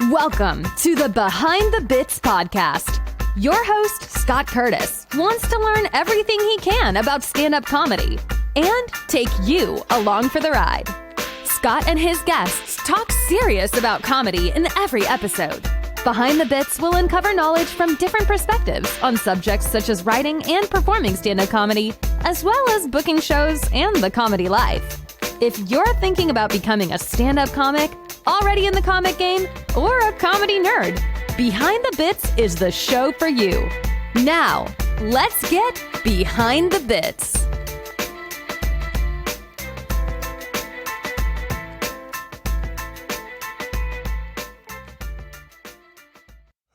Welcome to the Behind the Bits podcast. Your host, Scott Curtis, wants to learn everything he can about stand-up comedy and take you along for the ride. Scott and his guests talk serious about comedy in every episode. Behind the Bits will uncover knowledge from different perspectives on subjects such as writing and performing stand-up comedy, as well as booking shows and the comedy life. If you're thinking about becoming a stand-up comic, already in the comic game, or a comedy nerd, Behind the Bits is the show for you. Now, let's get Behind the Bits.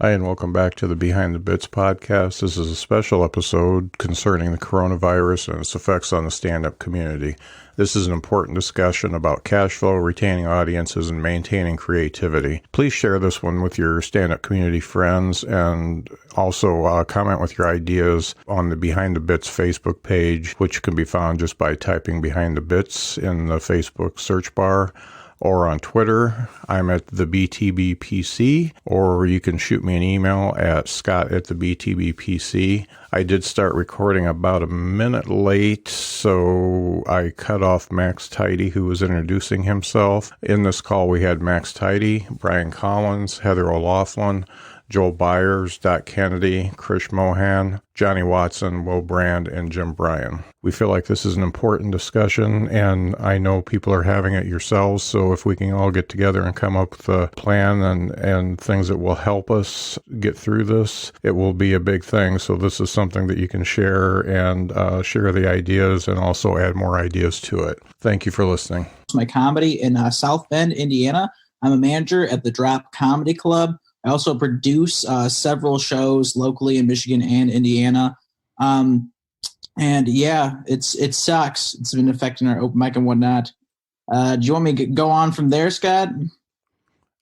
Hi, and welcome back to the Behind the Bits podcast. This is a special episode concerning the coronavirus and its effects on the stand-up community. This is an important discussion about cash flow, retaining audiences, and maintaining creativity. Please share this one with your stand-up community friends, and also comment with your ideas on the Behind the Bits Facebook page, which can be found just by typing Behind the Bits in the Facebook search bar. Or on Twitter, I'm at the BTB PC, or you can shoot me an email at scott@thebtbpc. I did start recording about a minute late, so I cut off Max Tidey, who was introducing himself. In this call, we had Max Tidey, Brian Collins, Heather O'Laughlin, Joel Byars, Dot Kennedy, Krish Mohan, Johnny Watson, Will Brand, and Jim Bryan. We feel like this is an important discussion, and I know people are having it yourselves, so if we can all get together and come up with a plan and things that will help us get through this, it will be a big thing. So this is something that you can share and share the ideas and also add more ideas to it. Thank you for listening. My comedy in South Bend, Indiana. I'm a manager at the Drop Comedy Club. I also produce several shows locally in Michigan and Indiana. And yeah, it sucks. It's been affecting our open mic and whatnot. Do you want me to go on from there, Scott?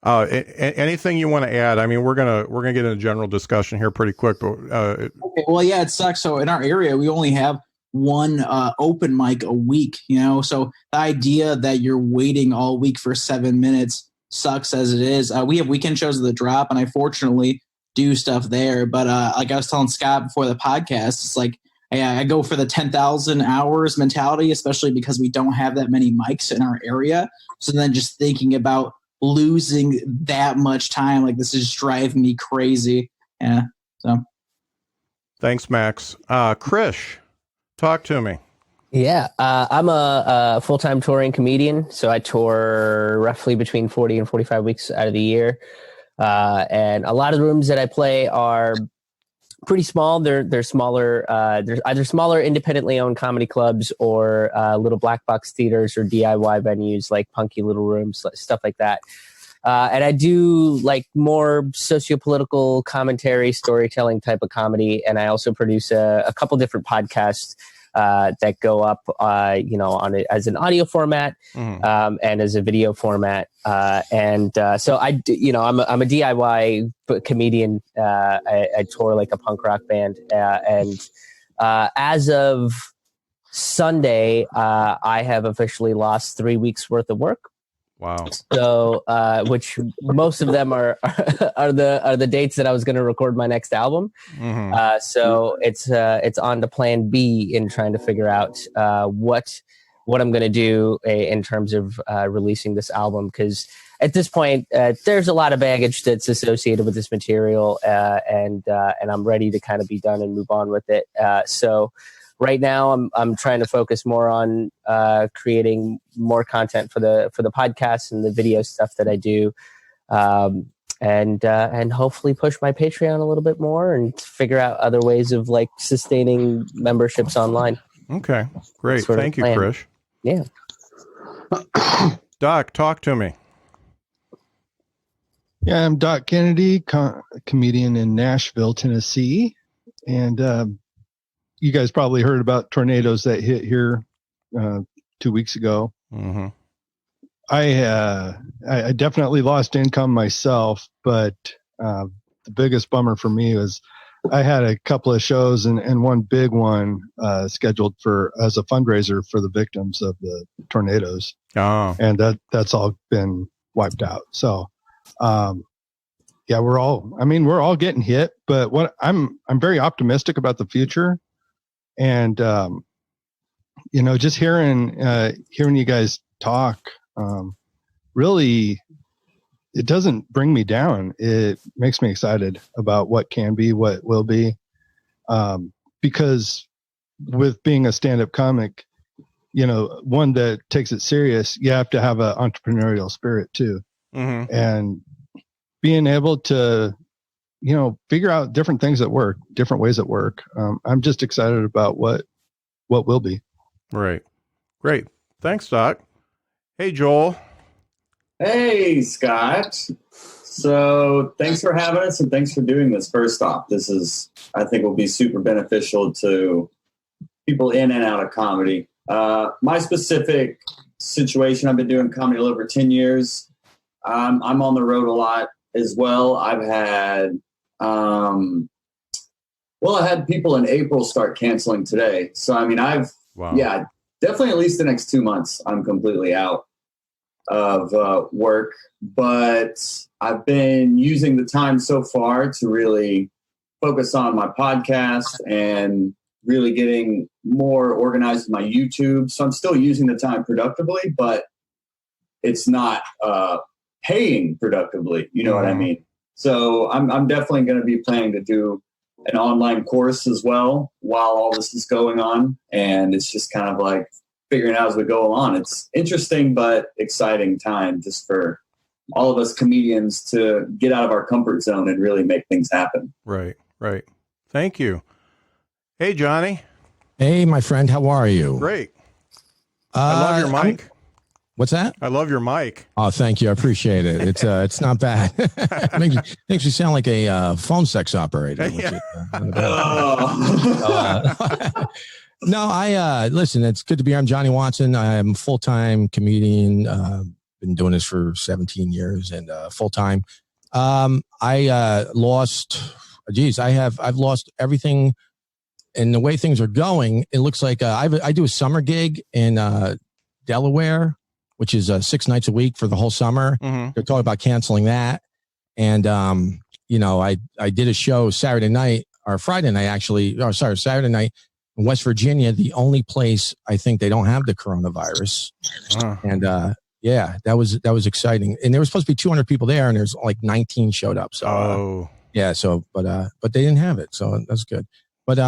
Anything you want to add? I mean, we're gonna get in a general discussion here pretty quick. But okay. Well, yeah, it sucks. So in our area, we only have one open mic a week. So the idea that you're waiting all week for 7 minutes sucks as it is. We have weekend shows at the Drop, and I fortunately do stuff there. But like I was telling Scott before the podcast, it's like I go for the 10,000 hours mentality, especially because we don't have that many mics in our area. So then just thinking about losing that much time, like this is driving me crazy. Yeah. So thanks, Max. Krish, talk to me. Yeah, I'm a full-time touring comedian, so I tour roughly between 40 and 45 weeks out of the year. And a lot of the rooms that I play are pretty small. They're smaller. There's either smaller independently owned comedy clubs or little black box theaters or DIY venues like punky little rooms, stuff like that. And I do like more socio-political commentary, storytelling type of comedy. And I also produce a couple different podcasts that go up, on it as an audio format, and as a video format. So I'm a DIY comedian. I tour like a punk rock band. And as of Sunday, I have officially lost 3 weeks worth of work. Wow. So, which most of them are the dates that I was going to record my next album. So it's on to plan B in trying to figure out what I'm going to do in terms of releasing this album. Because at this point, there's a lot of baggage that's associated with this material, and I'm ready to kind of be done and move on with it. So right now, I'm trying to focus more on creating more content for the podcast and the video stuff that I do, and hopefully push my Patreon a little bit more and figure out other ways of like sustaining memberships online. Okay, great. Thank you, Krish. Yeah. Doc, talk to me. Yeah, I'm Dot Kennedy, comedian in Nashville, Tennessee, and you guys probably heard about tornadoes that hit here 2 weeks ago. I definitely lost income myself, but the biggest bummer for me was I had a couple of shows and one big one scheduled as a fundraiser for the victims of the tornadoes. Oh. And that's all been wiped out. So yeah, we're all getting hit, but what I'm very optimistic about the future. And, just hearing you guys talk, really, it doesn't bring me down. It makes me excited about what can be, what will be. Because with being a stand-up comic, one that takes it serious, you have to have an entrepreneurial spirit too. Mm-hmm. And being able to, figure out different things that work, different ways that work. I'm just excited about what will be. Right. Great. Thanks, Doc. Hey, Joel. Hey, Scott. So thanks for having us and thanks for doing this. First off, I think will be super beneficial to people in and out of comedy. My specific situation, I've been doing comedy a little over 10 years. I'm on the road a lot as well. I've had, I had people in April start canceling today. So, definitely at least the next 2 months, I'm completely out of work. But I've been using the time so far to really focus on my podcast and really getting more organized with my YouTube. So I'm still using the time productively, but it's not paying productively. You know what I mean? So I'm definitely going to be planning to do an online course as well while all this is going on. And it's just kind of like figuring out as we go along. It's interesting, but exciting time just for all of us comedians to get out of our comfort zone and really make things happen. Right. Thank you. Hey, Johnny. Hey, my friend. How are you? Great. I love your mic. What's that? I love your mic. Oh, thank you. I appreciate it. It's not bad. makes you sound like a phone sex operator. Yeah. No, listen, it's good to be here. I'm Johnny Watson. I'm a full-time comedian. Been doing this for 17 years and full-time. I've lost everything. And the way things are going, it looks like I do a summer gig in Delaware, which is 6 nights a week for the whole summer. Mm-hmm. They're talking about canceling that. And, I did a show Saturday night in West Virginia, the only place I think they don't have the coronavirus. And that was exciting. And there was supposed to be 200 people there and there's like 19 showed up. So, but they didn't have it. So that's good. But,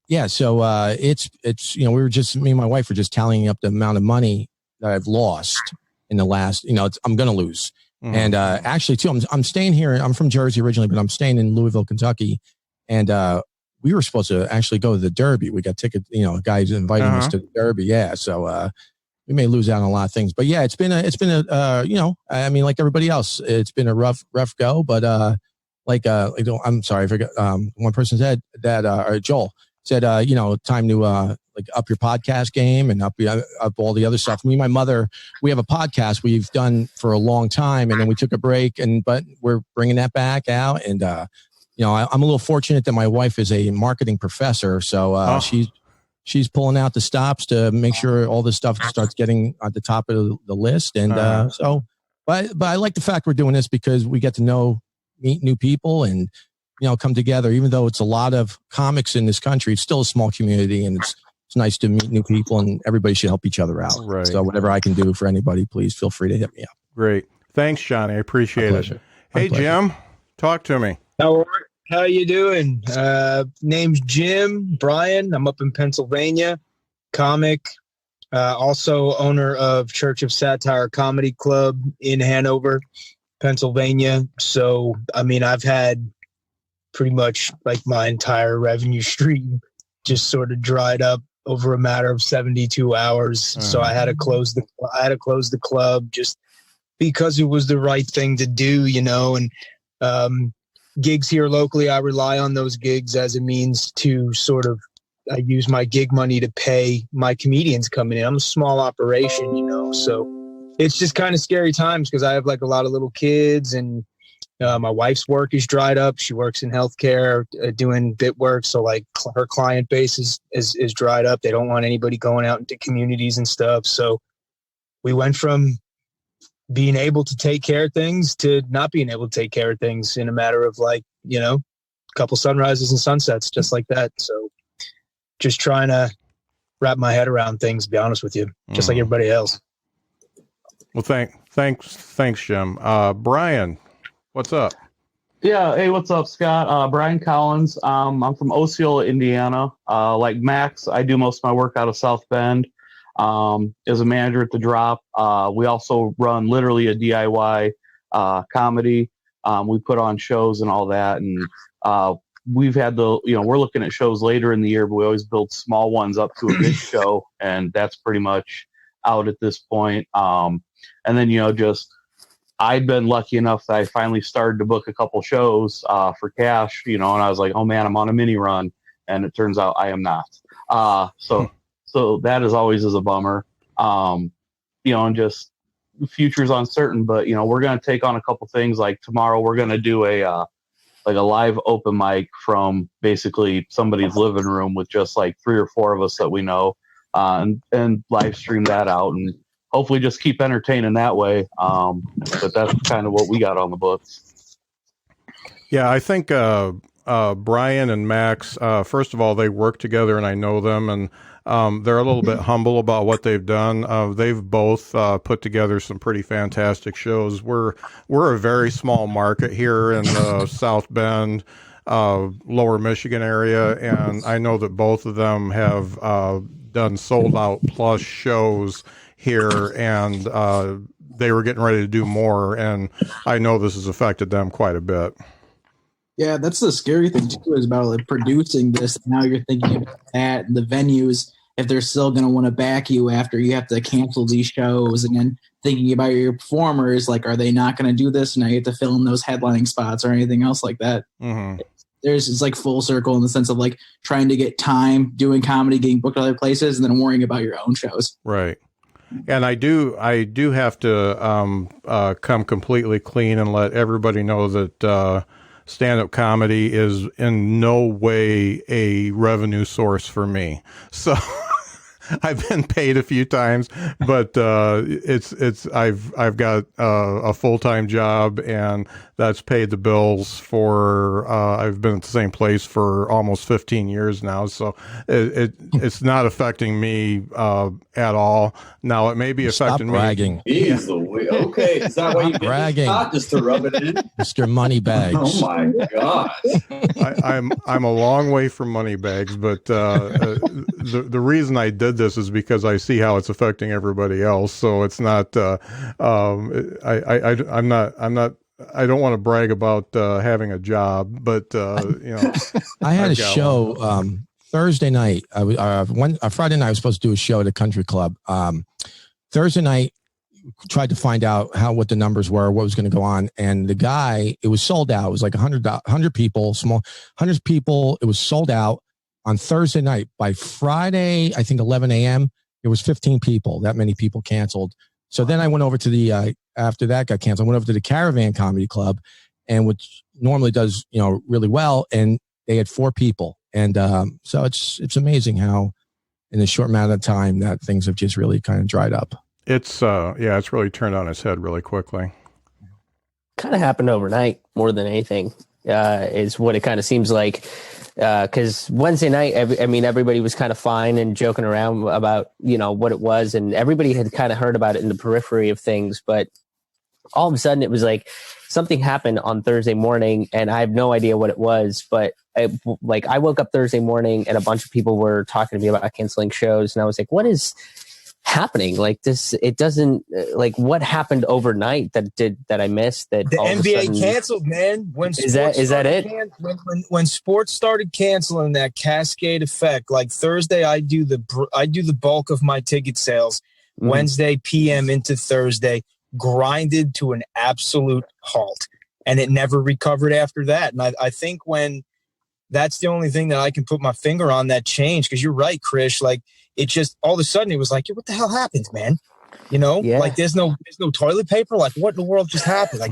it's me and my wife were just tallying up the amount of money that I've lost in the last, I'm going to lose. Mm-hmm. And, actually too, I'm staying here. I'm from Jersey originally, but I'm staying in Louisville, Kentucky. And, we were supposed to actually go to the Derby. We got tickets, guys inviting us to the Derby. Yeah. So, we may lose out on a lot of things, but yeah, it's been like everybody else, it's been a rough go, but, I'm sorry, I forgot. One person said that, Joel said, time to up your podcast game and up all the other stuff. Me and my mother, we have a podcast we've done for a long time, and then we took a break, but we're bringing that back out. And I'm a little fortunate that my wife is a marketing professor, so she's pulling out the stops to make sure all this stuff starts getting at the top of the list. And but I like the fact we're doing this because we get to meet new people and, come together. Even though it's a lot of comics in this country, it's still a small community, and it's nice to meet new people, and everybody should help each other out. Right. So whatever I can do for anybody, please feel free to hit me up. Great. Thanks, Johnny. I appreciate it. Hey, Jim, talk to me. How you doing? Name's Jim Bryan. I'm up in Pennsylvania, comic, also owner of Church of Satire Comedy Club in Hanover, Pennsylvania. So, I've had pretty much like my entire revenue stream just sort of dried up over a matter of 72 hours. So I had to close the club just because it was the right thing to do, and gigs here locally, I rely on those gigs as a means to I use my gig money to pay my comedians coming in. I'm a small operation, so it's just kind of scary times because I have like a lot of little kids, and my wife's work is dried up. She works in healthcare, doing bit work. So like her client base is dried up. They don't want anybody going out into communities and stuff. So we went from being able to take care of things to not being able to take care of things in a matter of like, you know, a couple sunrises and sunsets, just like that. So just trying to wrap my head around things, to be honest with you, just like everybody else. Well, thanks, Jim. Bryan, what's up? Yeah. Hey, what's up, Scott? Bryan Collins. I'm from Osceola, Indiana. Like Max, I do most of my work out of South Bend. As a manager at the Drop, we also run literally a DIY comedy. We put on shows and all that, and we've had we're looking at shows later in the year, but we always build small ones up to a big show, and that's pretty much out at this point. And then I'd been lucky enough that I finally started to book a couple shows for cash, and I was like, oh man, I'm on a mini run, and it turns out I am not. So that is always a bummer, and just the future's uncertain. But we're going to take on a couple things. Like tomorrow, we're going to do a live open mic from basically somebody's living room with just like 3 or 4 of us that we know, and live stream that out and hopefully just keep entertaining that way. But that's kind of what we got on the books. Yeah, I think Bryan and Max, first of all, they work together and I know them, and they're a little bit humble about what they've done. They've both put together some pretty fantastic shows. We're a very small market here in the South Bend, Lower Michigan area, and I know that both of them have done sold out plus shows here, and they were getting ready to do more, and I know this has affected them quite a bit. Yeah, that's the scary thing too, is about like producing this. Now you're thinking about that, and the venues, if they're still going to want to back you after you have to cancel these shows, and then thinking about your performers, like, are they not going to do this? Now you have to fill in those headlining spots or anything else like that. Mm-hmm. It's like full circle in the sense of like trying to get time doing comedy, getting booked other places, and then worrying about your own shows. Right. And I do have to come completely clean and let everybody know that stand-up comedy is in no way a revenue source for me. So I've been paid a few times, but I've got a full-time job, and that's paid the bills for. I've been at the same place for almost 15 years now, so it's not affecting me at all. Now it may be affecting me. Stop bragging. Okay, is that why you did bragging? Not just to rub it in, Mr. Moneybags. Oh my gosh! I'm a long way from Moneybags, but the reason I did this is because I see how it's affecting everybody else. So it's not. I'm not. I don't want to brag about having a job, but I had a show Thursday night. Friday night I was supposed to do a show at a country club. Thursday night, tried to find out what the numbers were, what was going to go on, and the guy, it was sold out. It was like 100 people, small 100 people. It was sold out on Thursday night. By Friday, I think 11 a.m. it was 15 people. That many people canceled. So then I went over to the after that got canceled, I went over to the Caravan Comedy Club, and which normally does really well, and they had 4 people, and so it's amazing how in a short amount of time that things have just really kind of dried up. It's really turned on its head really quickly. Kind of happened overnight more than anything, is what it kind of seems like. Because Wednesday night, everybody was kind of fine and joking around about, what it was. And everybody had kind of heard about it in the periphery of things. But all of a sudden, it was like something happened on Thursday morning, and I have no idea what it was. But I woke up Thursday morning and a bunch of people were talking to me about canceling shows. And I was like, what is happening? Like this, it doesn't what happened overnight that I missed? That the NBA canceled, man. Is that it? When sports started canceling, that cascade effect. Like Thursday, I do the bulk of my ticket sales. Mm-hmm. Wednesday PM into Thursday, grinded to an absolute halt, and it never recovered after that. And I think when that's the only thing that I can put my finger on that changed, because you're right, Krish. Like, it just all of a sudden it was like, what the hell happened, man? Like there's no toilet paper. Like, what in the world just happened?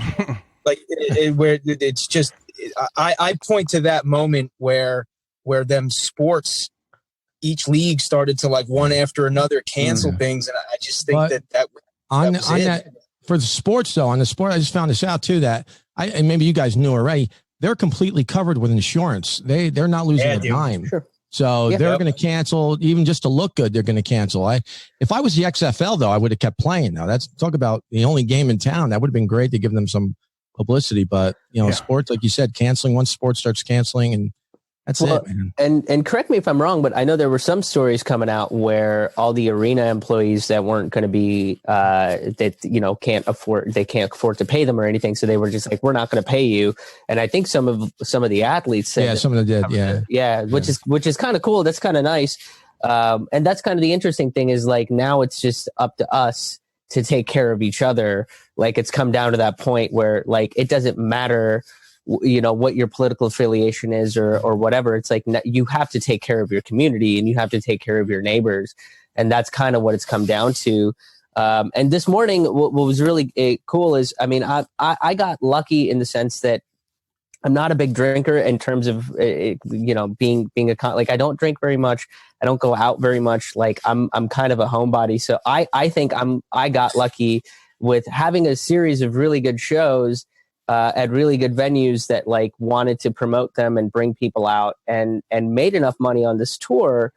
I point to that moment where them sports, each league started to like one after another cancel things, and I just think that for the sports though, on the sport, I just found this out too, that and maybe you guys knew already, they're completely covered with insurance. They're not losing a dime. Sure. So they're going to cancel, even just to look good. They're going to cancel. If I was the XFL though, I would have kept playing. Now that's talk about the only game in town. That would have been great to give them some publicity, but sports, like you said, canceling once sports starts canceling, and that's it, man. And correct me if I'm wrong, but I know there were some stories coming out where all the arena employees that weren't going to be can't afford to pay them or anything, so they were just like, we're not going to pay you. And I think some of the athletes said some of them did, which is kind of cool. That's kind of nice. And that's kind of the interesting thing is like now it's just up to us to take care of each other. Like it's come down to that point where like it doesn't matter what your political affiliation is or whatever. It's like you have to take care of your community and you have to take care of your neighbors. And that's kind of what it's come down to. And this morning, what was really cool is, I mean, I got lucky in the sense that I'm not a big drinker in terms of, being like, I don't drink very much. I don't go out very much. Like I'm kind of a homebody. So I think I got lucky with having a series of really good shows at really good venues that like wanted to promote them and bring people out and made enough money on this tour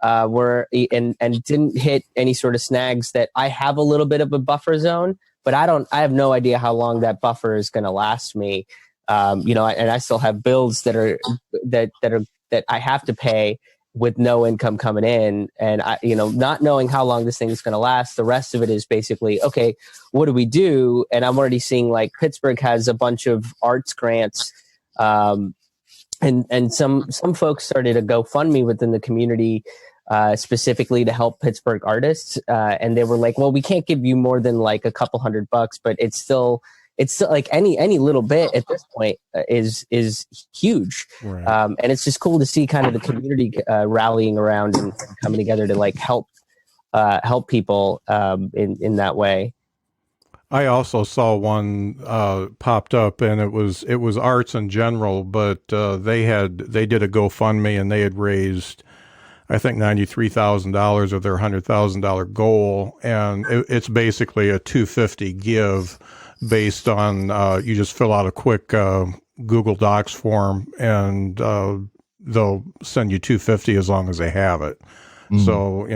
and didn't hit any sort of snags that I have a little bit of a buffer zone, but I have no idea how long that buffer is going to last me. And I still have bills that I have to pay with no income coming in, and not knowing how long this thing is going to last. The rest of it is basically, okay, what do we do? And I'm already seeing like Pittsburgh has a bunch of arts grants, and some folks started a GoFundMe within the community, specifically to help Pittsburgh artists. And they were like, well, we can't give you more than like a couple $100, but it's still like any little bit at this point is huge. Right. And it's just cool to see kind of the community rallying around and coming together to like help people in that way. I also saw one popped up, and it was arts in general, but they did a GoFundMe and they had raised, I think, $93,000 of their $100,000 goal, and it's basically a $250 give. Based on you just fill out a quick Google Docs form, and they'll send you $250 as long as they have it. So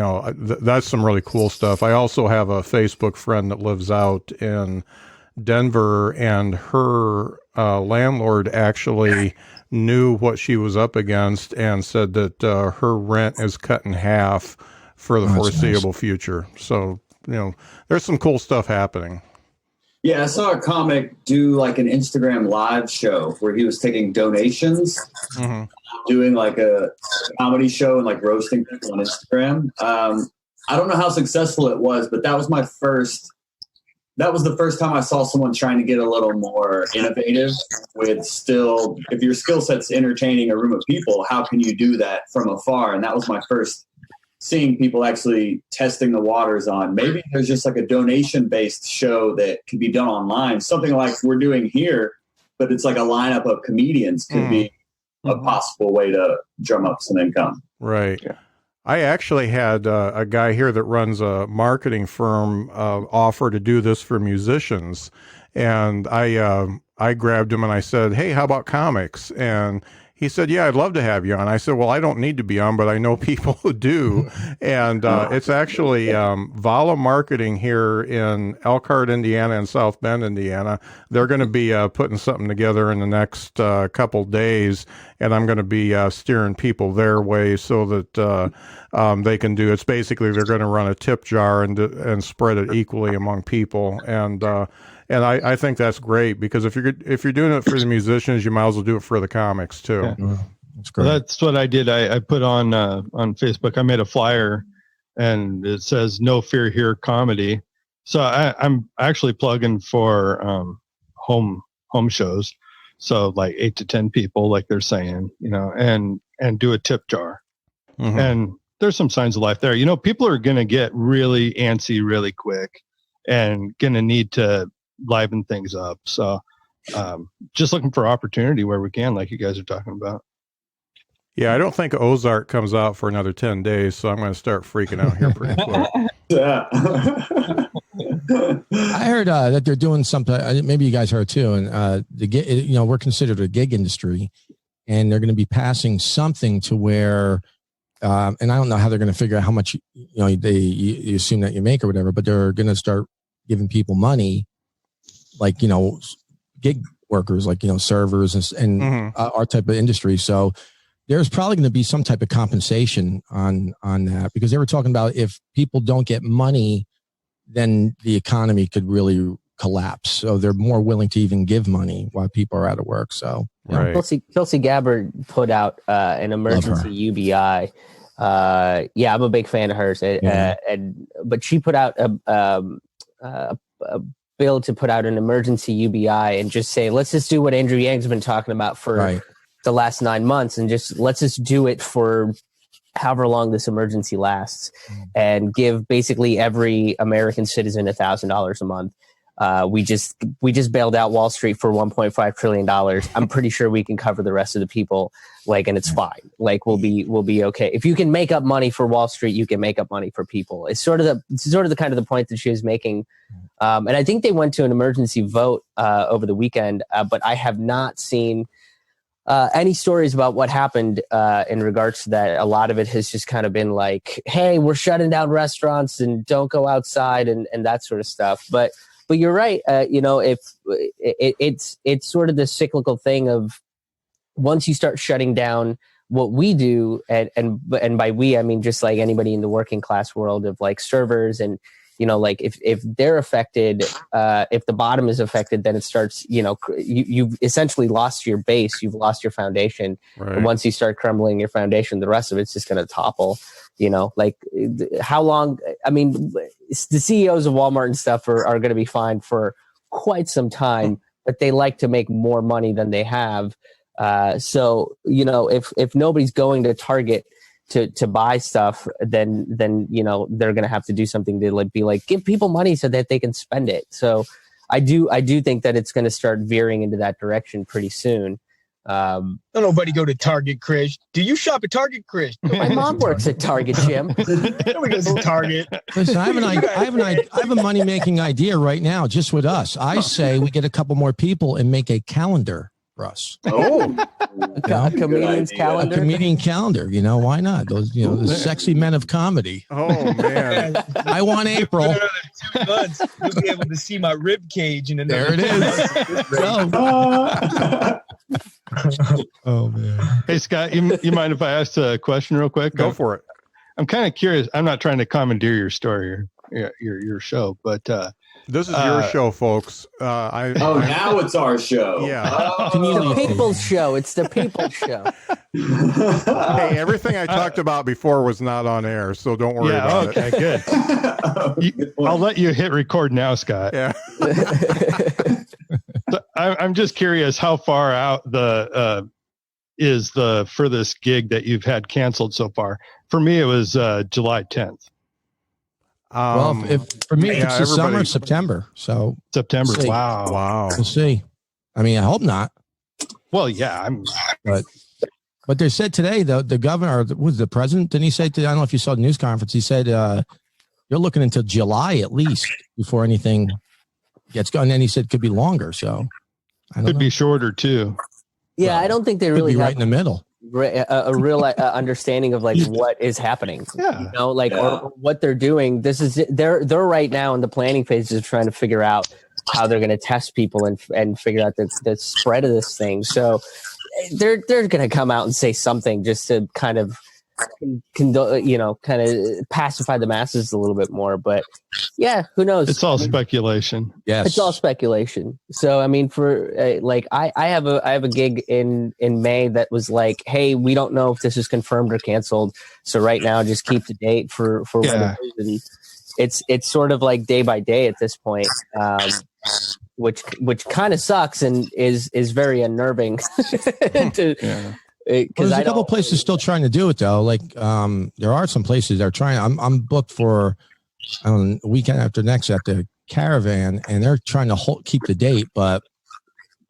that's some really cool stuff. I also have a Facebook friend that lives out in Denver, and her landlord actually knew what she was up against and said that her rent is cut in half for the foreseeable future. So there's some cool stuff happening. Yeah, I saw a comic do like an Instagram live show where he was taking donations, doing like a comedy show and like roasting people on Instagram. I don't know how successful it was, but that was the first time I saw someone trying to get a little more innovative with still, if your skill set's entertaining a room of people, how can you do that from afar? And that was my first seeing people actually testing the waters on maybe there's just like a donation-based show that can be done online, something like we're doing here, but it's like a lineup of comedians could be a possible way to drum up some income. Right. Yeah. I actually had a guy here that runs a marketing firm offer to do this for musicians, and I grabbed him and I said, "Hey, how about comics?" And he said, "Yeah, I'd love to have you on." I said, "Well, I don't need to be on, but I know people who do." And it's actually Vala Marketing here in Elkhart, Indiana, and South Bend, Indiana. They're going to be putting something together in the next couple days, and I'm going to be steering people their way so that they can do. It's basically they're going to run a tip jar and spread it equally among people. And I think that's great, because if you're doing it for the musicians, you might as well do it for the comics too. Yeah. That's great. Well, that's what I did. I put on Facebook. I made a flyer, and it says "No Fear Here Comedy." So I'm actually plugging for home shows. So like 8 to 10 people, like they're saying, and do a tip jar. And there's some signs of life there. People are going to get really antsy really quick, and going to need to liven things up. So just looking for opportunity where we can, like you guys are talking about. Yeah, I don't think Ozark comes out for another 10 days, so I'm going to start freaking out here pretty quick. I heard that they're doing something. Maybe you guys heard too. And we're considered a gig industry, and they're going to be passing something to where, and I don't know how they're going to figure out how much you assume that you make or whatever, but they're going to start giving people money, like gig workers, like servers and our type of industry. So there's probably going to be some type of compensation on that, because they were talking about if people don't get money, then the economy could really collapse. So they're more willing to even give money while people are out of work. So right. Kelsey Gabbard put out an emergency UBI. I'm a big fan of hers. But she put out a bill to put out an emergency UBI and just say, let's just do what Andrew Yang's been talking about for the last 9 months, and let's just do it for however long this emergency lasts, and give basically every American citizen $1,000 a month. We just bailed out Wall Street for $1.5 trillion. I'm pretty sure we can cover the rest of the people, and it's fine. We'll be okay. If you can make up money for Wall Street, you can make up money for people. It's sort of the kind of the point that she was making. And I think they went to an emergency vote over the weekend, but I have not seen any stories about what happened in regards to that. A lot of it has just kind of been like, hey, we're shutting down restaurants and don't go outside and that sort of stuff. But you're right. If it's sort of the cyclical thing of once you start shutting down what we do, and by we, I mean just like anybody in the working class world of like servers and, if they're affected, if the bottom is affected, then it starts, you've essentially lost your base. You've lost your foundation. Right. And once you start crumbling your foundation, the rest of it's just going to topple. How long? I mean, the CEOs of Walmart and stuff are going to be fine for quite some time, but they like to make more money than they have. So if nobody's going to Target to buy stuff, then they're going to have to do something to be like give people money so that they can spend it. So I do think that it's going to start veering into that direction pretty soon. Don't nobody go to Target, Krish. Do you shop at Target, Krish? My mom works at Target, Jim. Nobody goes to Target. Listen, I have a money-making idea right now, just with us. I say we get a couple more people and make a calendar for us. Oh, a comedian's calendar. A comedian calendar. Why not? Those, the sexy men of comedy. Oh man, I want April. Another 2 months, you'll be able to see my rib cage in another. There it is. Oh man. Hey Scott, you mind if I ask a question real quick? Go for it. I'm kind of curious. I'm not trying to commandeer your story or your show, but this is your show, folks. Now it's our show. Yeah. It's the people's show. It's the people's show. Hey, everything I talked about before was not on air, so don't worry about it. Okay, good. I'll let you hit record now, Scott. Yeah. So I'm just curious, how far out is the furthest gig that you've had canceled so far? For me, it was July 10th. For me, it's the summer, September. So September. We'll Wow. We'll see. I mean, I hope not. Well, yeah, but they said today, the governor, was the president, didn't he say today? I don't know if you saw the news conference. He said you're looking until July at least before anything gets going. And then he said it could be longer. So could be shorter too. Yeah, I don't think they really have right in the middle. A real understanding of what is happening. Yeah. Or what they're doing. They're right now in the planning phases of trying to figure out how they're going to test people and figure out the spread of this thing. So they're going to come out and say something just to kind of pacify the masses a little bit more. But yeah, who knows? It's all speculation. Yes, it's all speculation. So I mean, for I have a gig in May that was like, hey, we don't know if this is confirmed or canceled. So right now, just keep the date for when it is. And it's sort of like day by day at this point. Which kind of sucks and is very unnerving. There's a couple places still trying to do it though. Like there are some places that are trying. I'm booked for a weekend after next at the Caravan, and they're trying to keep the date. But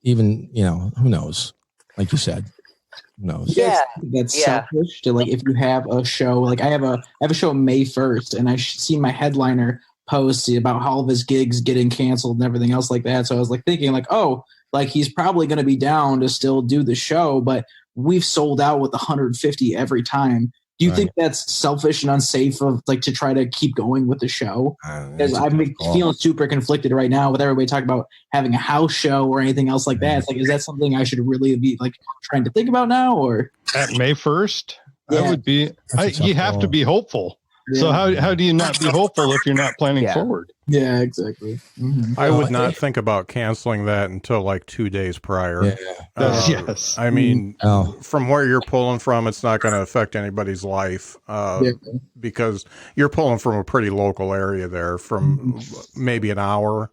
even who knows? Like you said, who knows? Yeah, that's selfish. To if you have a show, I have a show May 1st, and I see my headliner posts about all of his gigs getting canceled and everything else like that. So I was like thinking like, oh, like he's probably going to be down to still do the show, but we've sold out with 150 every time. Do you think that's selfish and unsafe of like to try to keep going with the show? Because I'm feeling super conflicted right now with everybody talking about having a house show or anything else like that. It's like, is that something I should really be like trying to think about now? Or at May 1st, I would be. You have to be hopeful. Yeah. So how do you not be hopeful if you're not planning forward? Yeah, exactly. Mm-hmm. I would not think about canceling that until like 2 days prior. Yeah. Yes. I mean, from where you're pulling from, it's not going to affect anybody's life because you're pulling from a pretty local area there, from maybe an hour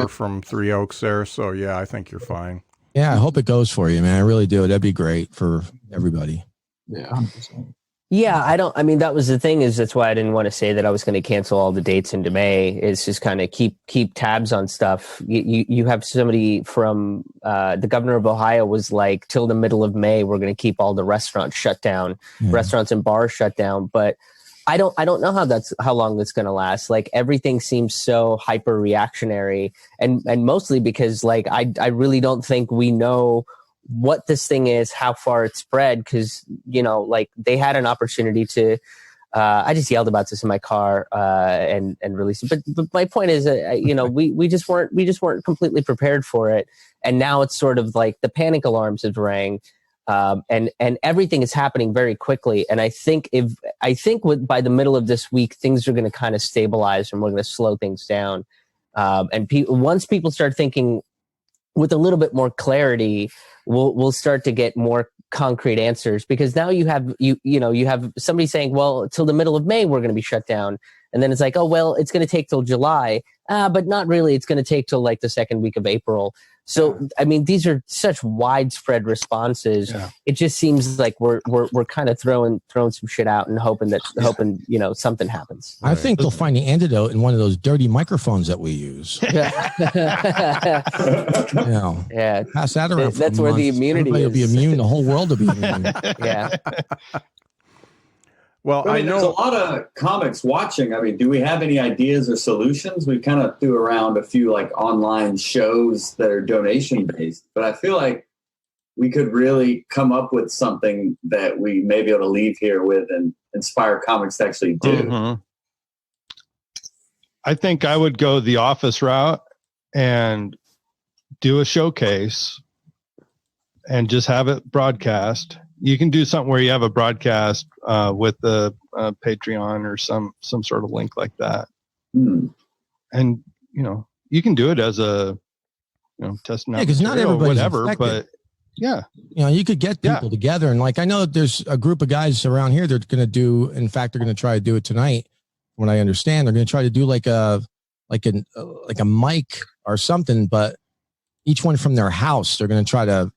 from Three Oaks there. So yeah, I think you're fine. Yeah, I hope it goes for you, man. I really do. That'd be great for everybody. Yeah, 100%. Yeah, I mean, that was the thing, is that's why I didn't want to say that I was going to cancel all the dates into May, is just kind of keep tabs on stuff. You have somebody from the governor of Ohio was like, till the middle of May, we're going to keep all the restaurants shut down, restaurants and bars shut down. But I don't know how long that's going to last. Like, everything seems so hyper reactionary, and mostly because like, I really don't think we know what this thing is, how far it's spread, because like they had an opportunity to I just yelled about this in my car and released it, but my point is we just weren't completely prepared for it, and now it's sort of like the panic alarms have rang, and everything is happening very quickly, and I think by the middle of this week things are going to kind of stabilize and we're going to slow things down, and once people start thinking with a little bit more clarity, we'll start to get more concrete answers, because now you have somebody saying, well, till the middle of May we're going to be shut down, and then it's like, oh well, it's going to take till July, but not really. It's going to take till like the second week of April. So I mean, these are such widespread responses. Yeah. It just seems like we're kind of throwing some shit out and hoping something happens. I think they'll find the antidote in one of those dirty microphones that we use. Yeah, pass that around. That's where the immunity will be immune. The whole world will be immune. Yeah. Well, I know there's a lot of comics watching. I mean, do we have any ideas or solutions? We kind of threw around a few like online shows that are donation based, but I feel like we could really come up with something that we may be able to leave here with and inspire comics to actually do. Mm-hmm. I think I would go the office route and do a showcase and just have it broadcast. You can do something where you have a broadcast with the Patreon or some sort of link like that. And, you can do it as a, testing out because not everybody's whatever, affected. But you could get people together. And like, I know there's a group of guys around here that are going to do, in fact, they're going to try to do it tonight. When I understand, they're going to try to do like a mic or something, but each one from their house, they're going to try to,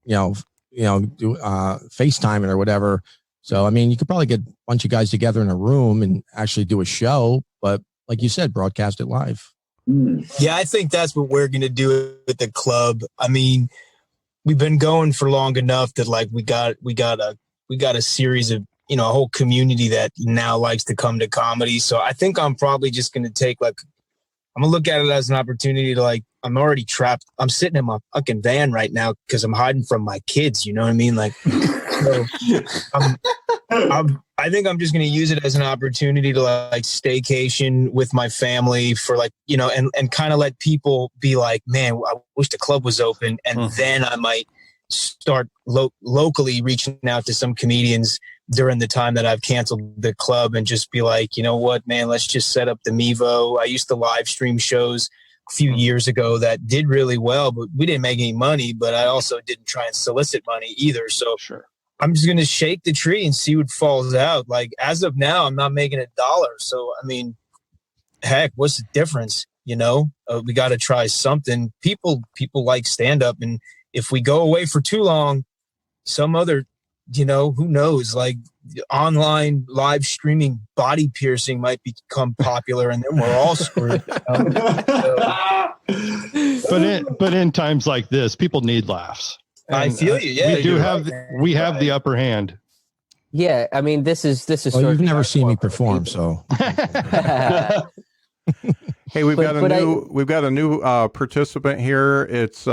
do FaceTime it or whatever. So, I mean, you could probably get a bunch of guys together in a room and actually do a show, but like you said, broadcast it live. Yeah, I think that's what we're going to do at the club. I mean, we've been going for long enough that like we got a series of, a whole community that now likes to come to comedy. So I think I'm probably just going to take I'm going to look at it as an opportunity to I'm already trapped. I'm sitting in my fucking van right now because I'm hiding from my kids. You know what I mean? I think I'm just going to use it as an opportunity to staycation with my family for and kind of let people be like, man, I wish the club was open. And then I might start locally reaching out to some comedians during the time that I've canceled the club and just be like, you know what, man, let's just set up the Mevo. I used to live stream shows a few years ago that did really well, but we didn't make any money, but I also didn't try and solicit money either. So I'm just going to shake the tree and see what falls out. Like, as of now, I'm not making $1. So, I mean, heck, what's the difference? We got to try something. People like stand up. And if we go away for too long, some other, who knows, like online live streaming body piercing might become popular and then we're all screwed. But in times like this, people need laughs. And I feel you. Yeah, we have the upper hand. Yeah, I mean, this is. Well, you've never seen me perform, so. Hey, we've got a new participant here. It's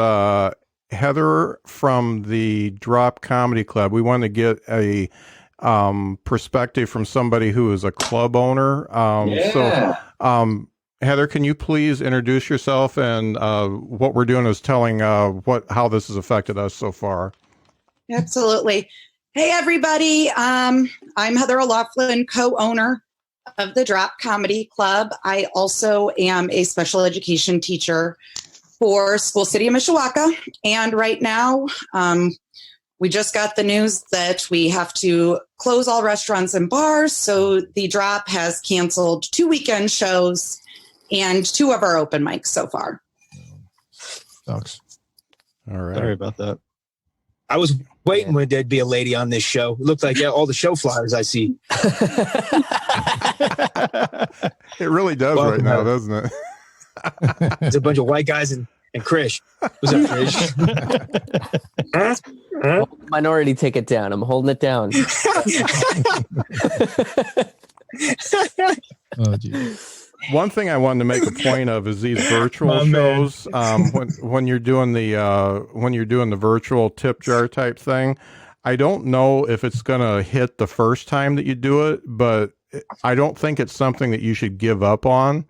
Heather from the Drop Comedy Club. We want to get a perspective from somebody who is a club owner. So, Heather, can you please introduce yourself? And what we're doing is telling how this has affected us so far. Absolutely. Hey, everybody. I'm Heather O'Loughlin, co-owner of the Drop Comedy Club. I also am a special education teacher for School City of Mishawaka. And right now, we just got the news that we have to close all restaurants and bars. So the Drop has canceled 2 weekend shows and 2 of our open mics so far. Sucks. All right. Sorry about that. I was waiting when there'd be a lady on this show. It looked like all the show flyers I see. It really does right now, doesn't it? There's a bunch of white guys and Krish. What's up, Krish? Minority ticket down. I'm holding it down. Oh, geez. One thing I wanted to make a point of is these virtual shows. When you're doing the virtual tip jar type thing, I don't know if it's going to hit the first time that you do it, but I don't think it's something that you should give up on.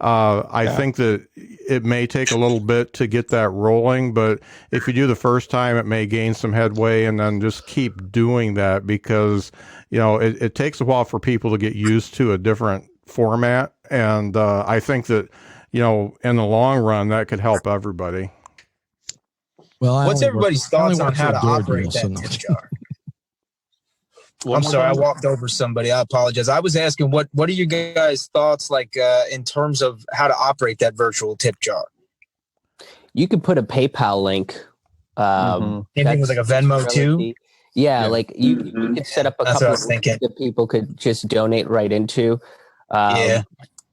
I think that it may take a little bit to get that rolling, but if you do the first time, it may gain some headway, and then just keep doing that, because it takes a while for people to get used to a different format. And I think that, in the long run, that could help everybody. Well, what's everybody's thoughts on how to operate that tip jar? I'm sorry, I walked over somebody. I apologize. I was asking, what are you guys' thoughts in terms of how to operate that virtual tip jar? You could put a PayPal link. Anything with like a Venmo too? Yeah, like you could set up a couple of links that people could just donate right into.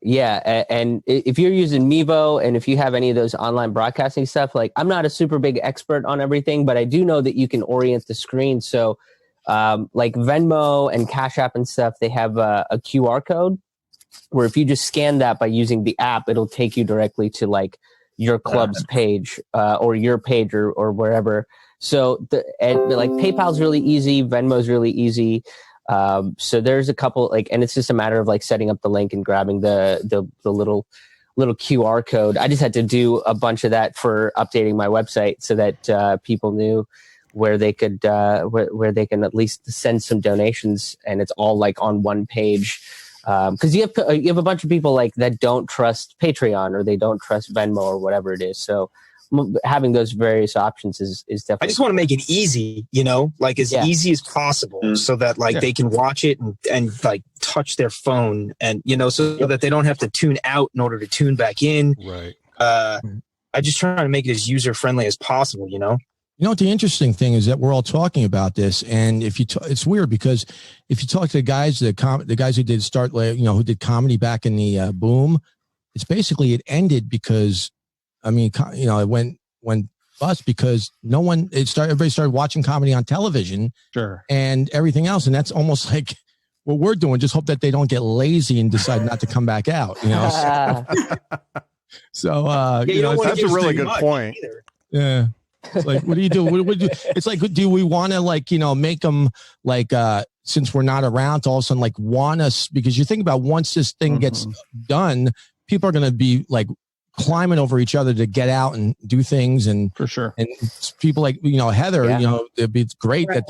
Yeah, and if you're using Mevo, and if you have any of those online broadcasting stuff, like I'm not a super big expert on everything, but I do know that you can orient the screen. So like Venmo and Cash App and stuff, they have a QR code where if you just scan that by using the app, it'll take you directly to like your club's page or your page or wherever. So like PayPal's really easy, Venmo's really easy. So there's a couple and it's just a matter of like setting up the link and grabbing the little QR code. I just had to do a bunch of that for updating my website so that people knew where they could where they can at least send some donations, and it's all like on one page. Because you have a bunch of people like that don't trust Patreon or they don't trust Venmo or whatever it is. So having those various options is definitely. I just want to make it easy, as easy as possible, so that they can watch it and like touch their phone, and so that they don't have to tune out in order to tune back in. Right. I just try to make it as user friendly as possible. The interesting thing is that we're all talking about this, and if you it's weird because if you talk to the guys who did who did comedy back in the boom, it's basically it ended because. It went bust because everybody started watching comedy on television, sure, and everything else. And that's almost like what we're doing. Just hope that they don't get lazy and decide not to come back out, So, that's a really good point. Either. Yeah. It's like, what do you do? What do you do? It's like, do we want to make them since we're not around to all of a sudden want us, because you think about once this thing gets done, people are going to be climbing over each other to get out and do things, and for sure, and people like Heather, it'd be great that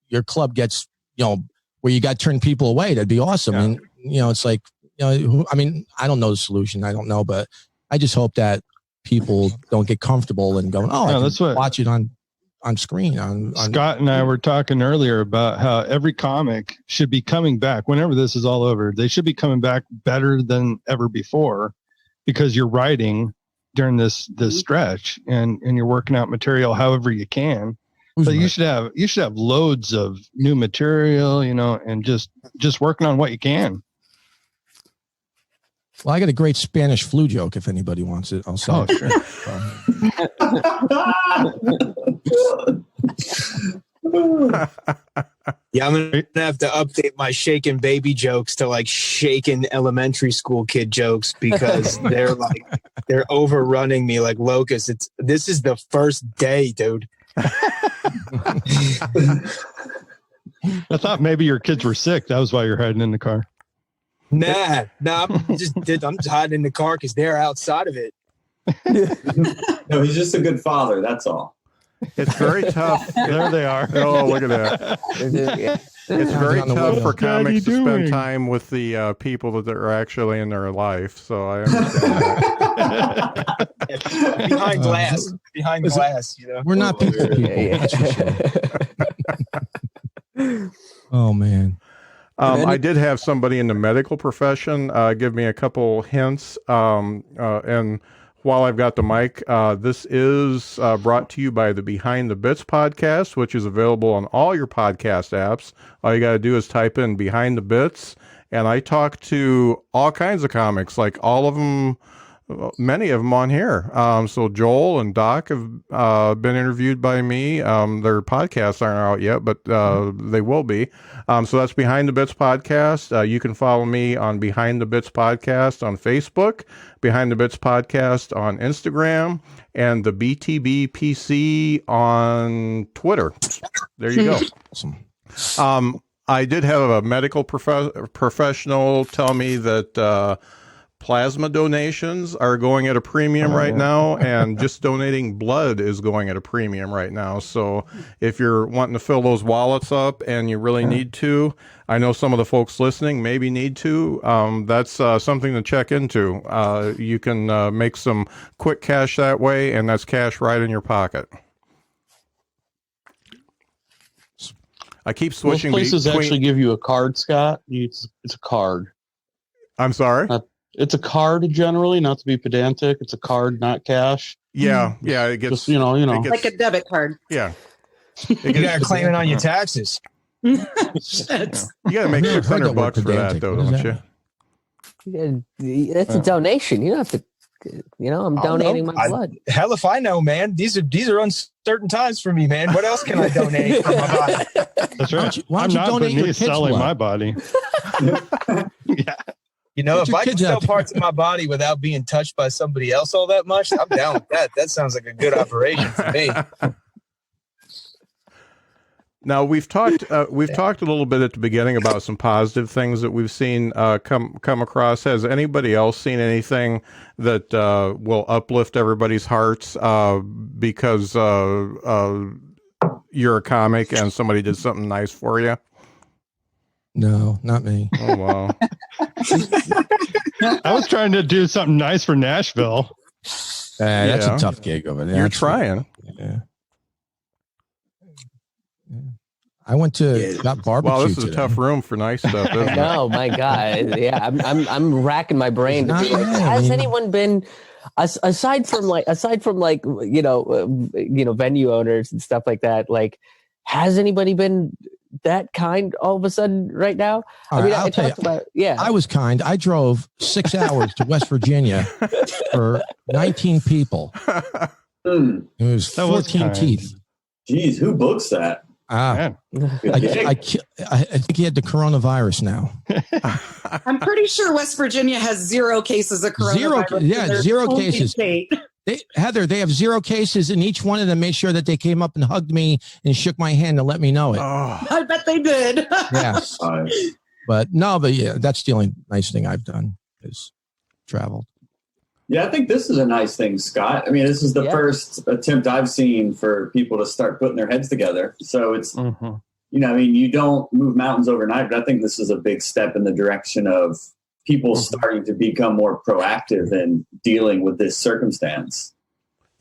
your club gets where you got to turn people away. That'd be awesome. And it's like I don't know the solution. I don't know, but I just hope that people don't get comfortable and go, that's what watch it on screen. Scott and I were talking earlier about how every comic should be coming back whenever this is all over. They should be coming back better than ever before. Because you're writing during this stretch and you're working out material however you can. But you should have loads of new material, and just working on what you can. Well, I got a great Spanish flu joke if anybody wants it. I'll sell it. Sure. Yeah, I'm gonna have to update my shaken baby jokes to like shaken elementary school kid jokes because they're overrunning me like locusts. This is the first day, dude. I thought maybe your kids were sick. That was why you're hiding in the car. Nah, I'm just hiding in the car because they're outside of it. No, he's just a good father. That's all. It's very tough. There they are. Oh, look at that. It's very tough for comics to spend time with the people that are actually in their life. So I understand that. Behind glass, you know. We're not people. That's for sure. Oh man. I did have somebody in the medical profession give me a couple hints, and while I've got the mic, this is brought to you by the Behind the Bits podcast, which is available on all your podcast apps. All you got to do is type in Behind the Bits, and I talk to all kinds of comics, like all of them, many of them on here. So Joel and Doc have been interviewed by me. Their podcasts aren't out yet, but they will be. So that's Behind the Bits podcast. You can follow me on Behind the Bits podcast on Facebook, Behind the Bits podcast on Instagram, and the BTB PC on Twitter. There you go. Awesome. I did have a medical professional tell me that plasma donations are going at a premium right now, and just donating blood is going at a premium right now. So if you're wanting to fill those wallets up and you really need to, I know some of the folks listening maybe need to, that's something to check into. You can make some quick cash that way, and that's cash right in your pocket. I keep switching. Most places actually give you a card, Scott. It's a card. I'm sorry? It's a card generally, not to be pedantic. It's a card, not cash. Yeah. It gets just, you know, it gets, like a debit card. Yeah. You got to claim it on your taxes. You got to make $600 for that, though, don't you? It's a donation. You don't have to. You know, I'm donating my blood. Hell if I know, man. These are uncertain times for me, man. What else can I donate from my body? That's right. Why don't you donate your kids' selling blood? my body. Yeah. You know, if I can sell parts of my body without being touched by somebody else all that much, I'm down with that. That sounds like a good operation for me. Now we've talked a little bit at the beginning about some positive things that we've seen come across. Has anybody else seen anything that will uplift everybody's hearts because you're a comic and somebody did something nice for you? No, not me. Oh wow! I was trying to do something nice for Nashville. That's a tough gig over there. You're trying. Yeah. I went to got barbecue. Wow, this is today. a tough room for nice stuff. Isn't it? No, my God. Yeah, I'm racking my brain. Has anyone been aside from venue owners and stuff like that? Like, has anybody been that kind all of a sudden right now? I was kind. I drove 6 hours to West Virginia for 19 people. It was 14 teeth. Jeez, who books that? I think he had the coronavirus now. I'm pretty sure West Virginia has 0 cases of coronavirus. Zero cases. Heather, they have 0 cases, and each one of them made sure that they came up and hugged me and shook my hand to let me know it. Oh. I bet they did. Yes. But yeah, that's the only nice thing I've done is traveled. Yeah, I think this is a nice thing, Scott. I mean, this is the first attempt I've seen for people to start putting their heads together. So it's, you know, I mean, you don't move mountains overnight, but I think this is a big step in the direction of people starting to become more proactive in dealing with this circumstance.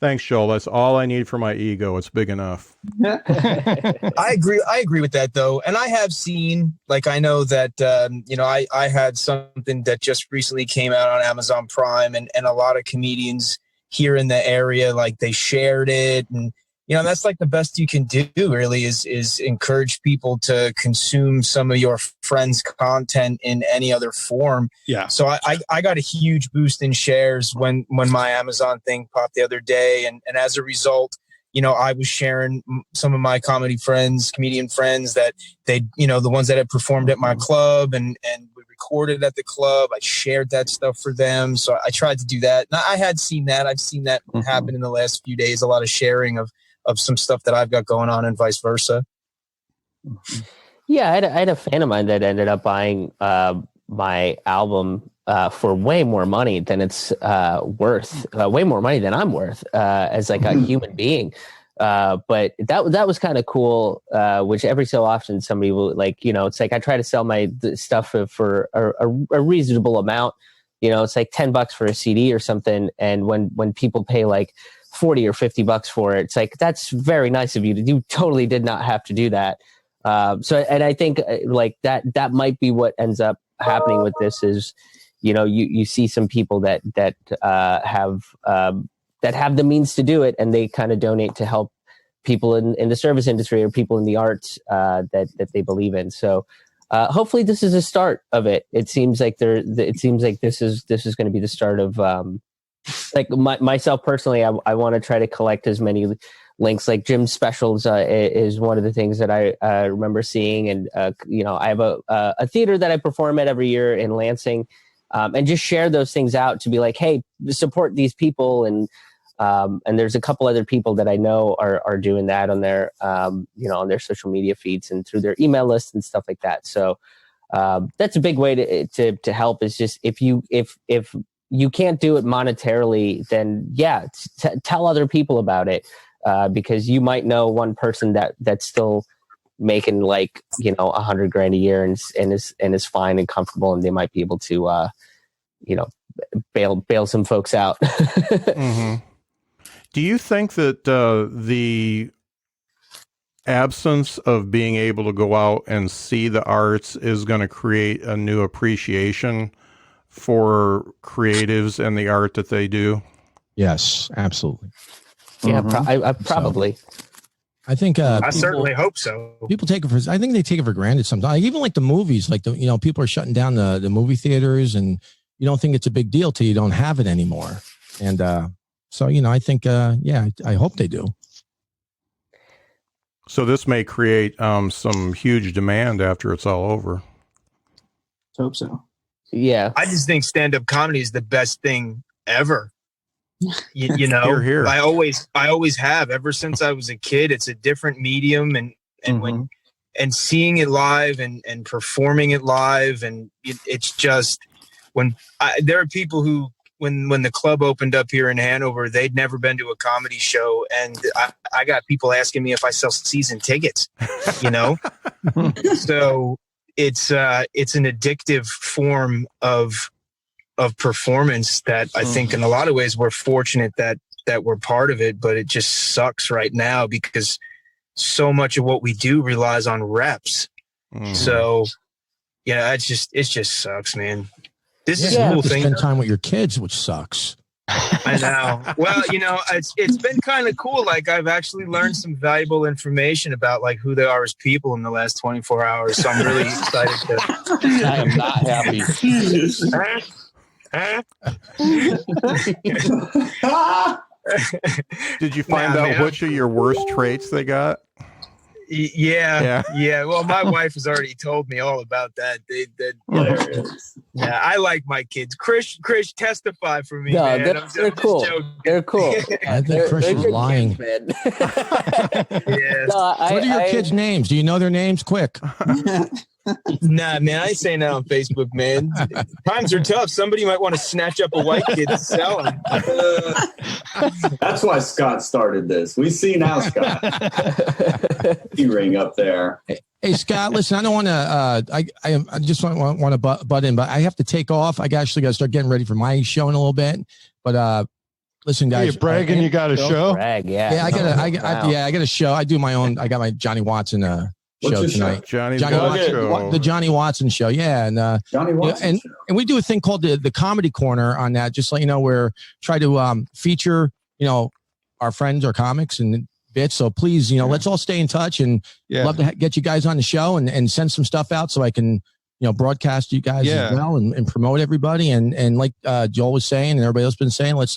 Thanks, Joel. That's all I need for my ego. It's big enough. I agree with that, though. And I have seen, like, I know that, I had something that just recently came out on Amazon Prime, and a lot of comedians here in the area, like, they shared it. And, you know, that's like the best you can do, really, is encourage people to consume some of your friends' content in any other form. Yeah. So I got a huge boost in shares when my Amazon thing popped the other day. And as a result, I was sharing some of my comedian friends that they, the ones that had performed at my club and we recorded at the club. I shared that stuff for them. So I tried to do that. And I had seen that. I've seen that happen in the last few days, a lot of sharing of some stuff that I've got going on and vice versa. Yeah, I had a fan of mine that ended up buying my album for way more money than it's worth, way more money than I'm worth as like a human being. But that was kind of cool, which every so often somebody will it's like I try to sell my stuff for a reasonable amount. It's like $10 for a CD or something. And when people pay like $40 or $50 for it, it's like, that's very nice of you. You totally did not have to do that. And I think like that might be what ends up happening with this is, you see some people that have the means to do it, and they kind of donate to help people in the service industry or people in the arts that they believe in. So hopefully this is a start of it. It seems like this is going to be the start of like myself personally. I want to try to collect as many links. Like Jim's specials is one of the things that I remember seeing, and I have a theater that I perform at every year in Lansing, and just share those things out to be like, hey, support these people, and there's a couple other people that I know are doing that on their on their social media feeds and through their email lists and stuff like that. So that's a big way to help. Is just if you can't do it monetarily, then tell other people about it. Because you might know one person that's still making like $100,000 a year and is fine and comfortable, and they might be able to bail some folks out. Mm-hmm. Do you think that the absence of being able to go out and see the arts is going to create a new appreciation for creatives and the art that they do? Yes, absolutely. Yeah, probably. I think I certainly hope so. People take it for. I think they take it for granted sometimes. Like, even like the movies, like people are shutting down the movie theaters, and you don't think it's a big deal till you don't have it anymore. And so I think I hope they do. So this may create some huge demand after it's all over. Hope so. Yeah, I just think stand-up comedy is the best thing ever. Hear, hear. I always have ever since I was a kid. It's a different medium, and when seeing it live and performing it live, and it's just there are people who when the club opened up here in Hanover, they'd never been to a comedy show, and I got people asking me if I sell season tickets. So it's an addictive form of performance that I think in a lot of ways we're fortunate that we're part of it, but it just sucks right now because so much of what we do relies on reps. So it just sucks, man. This is a cool thing. Spend time with your kids, which sucks. I know. Well, it's been kind of cool. Like, I've actually learned some valuable information about like who they are as people in the last 24 hours. So I'm really excited to. I am not happy. Did you find out which of your worst traits they got? Yeah. Well, my wife has already told me all about that. I like my kids. Krish, testify for me, man. They're cool. They're cool. I think Krish is lying. Kids, Yes. No, What are your kids' names? Do you know their names? Quick. Nah, man, I ain't saying that on Facebook, man. Times are tough. Somebody might want to snatch up a white kid and sell him. That's why Scott started this. We see now, Scott. You ring up there. Hey, Scott, listen, I don't want to, I just want to butt in, but I have to take off. I actually got to start getting ready for my show in a little bit. But listen, guys. You're bragging you got a show? Brag, yeah. Yeah, I got a show. I do my own. I got my Johnny Watson show tonight. Johnny Watson, show. the Johnny Watson show. Yeah. And Johnny Watson show. And we do a thing called the Comedy Corner on that. Just let we're try to feature, our friends or comics and bits. So please, let's all stay in touch, and love to get you guys on the show and send some stuff out so I can, broadcast you guys as well and promote everybody. And like Joel was saying, and everybody else been saying, let's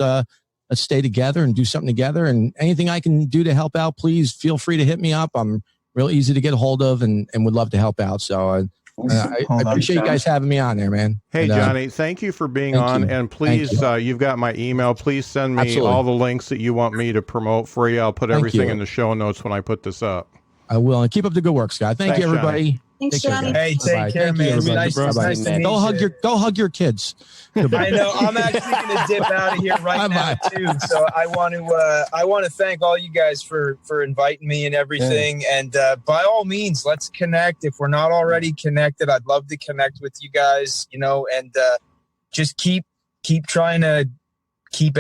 let's stay together and do something together. And anything I can do to help out, please feel free to hit me up. I'm real easy to get a hold of and would love to help out. So I appreciate you guys having me on there, man. Hey, and, Johnny, thank you for being on. you. And please, you've got my email. Please send me Absolutely. all the links that you want me to promote for you. I'll put everything in the show notes when I put this up. I will. And keep up the good work, Scott. Thank you, everybody. Johnny. Thanks, Johnny. Hey, take care, Thank man. you, It's nice, everybody. nice to meet you. Go hug your kids. I know. I'm actually going to dip out of here right now too. So I want to thank all you guys for inviting me and everything. Yeah. And by all means, let's connect. If we're not already connected, I'd love to connect with you guys. And just keep trying to keep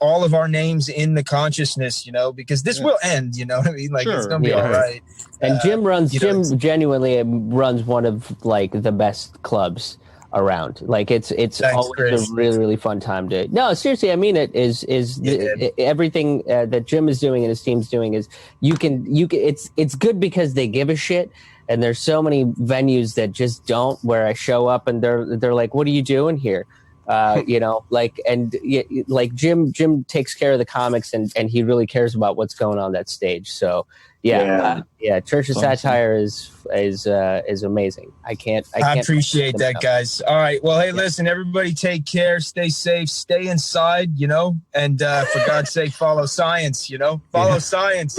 all of our names in the consciousness. Because this will end. You know what I mean? Like it's going to be all right. And Jim genuinely runs one of like the best clubs around. Like it's Thanks, always Chris. A really, really fun time to. No, seriously, I mean it is everything that Jim is doing and his team's doing is you can it's good because they give a shit. And there's so many venues that just don't, where I show up and they're like, what are you doing here? Like Jim takes care of the comics and he really cares about what's going on that stage. So Church of Satire is amazing. I appreciate that, guys. All right. Well, hey, listen, everybody take care, stay safe, stay inside, and for God's sake, follow science, follow science.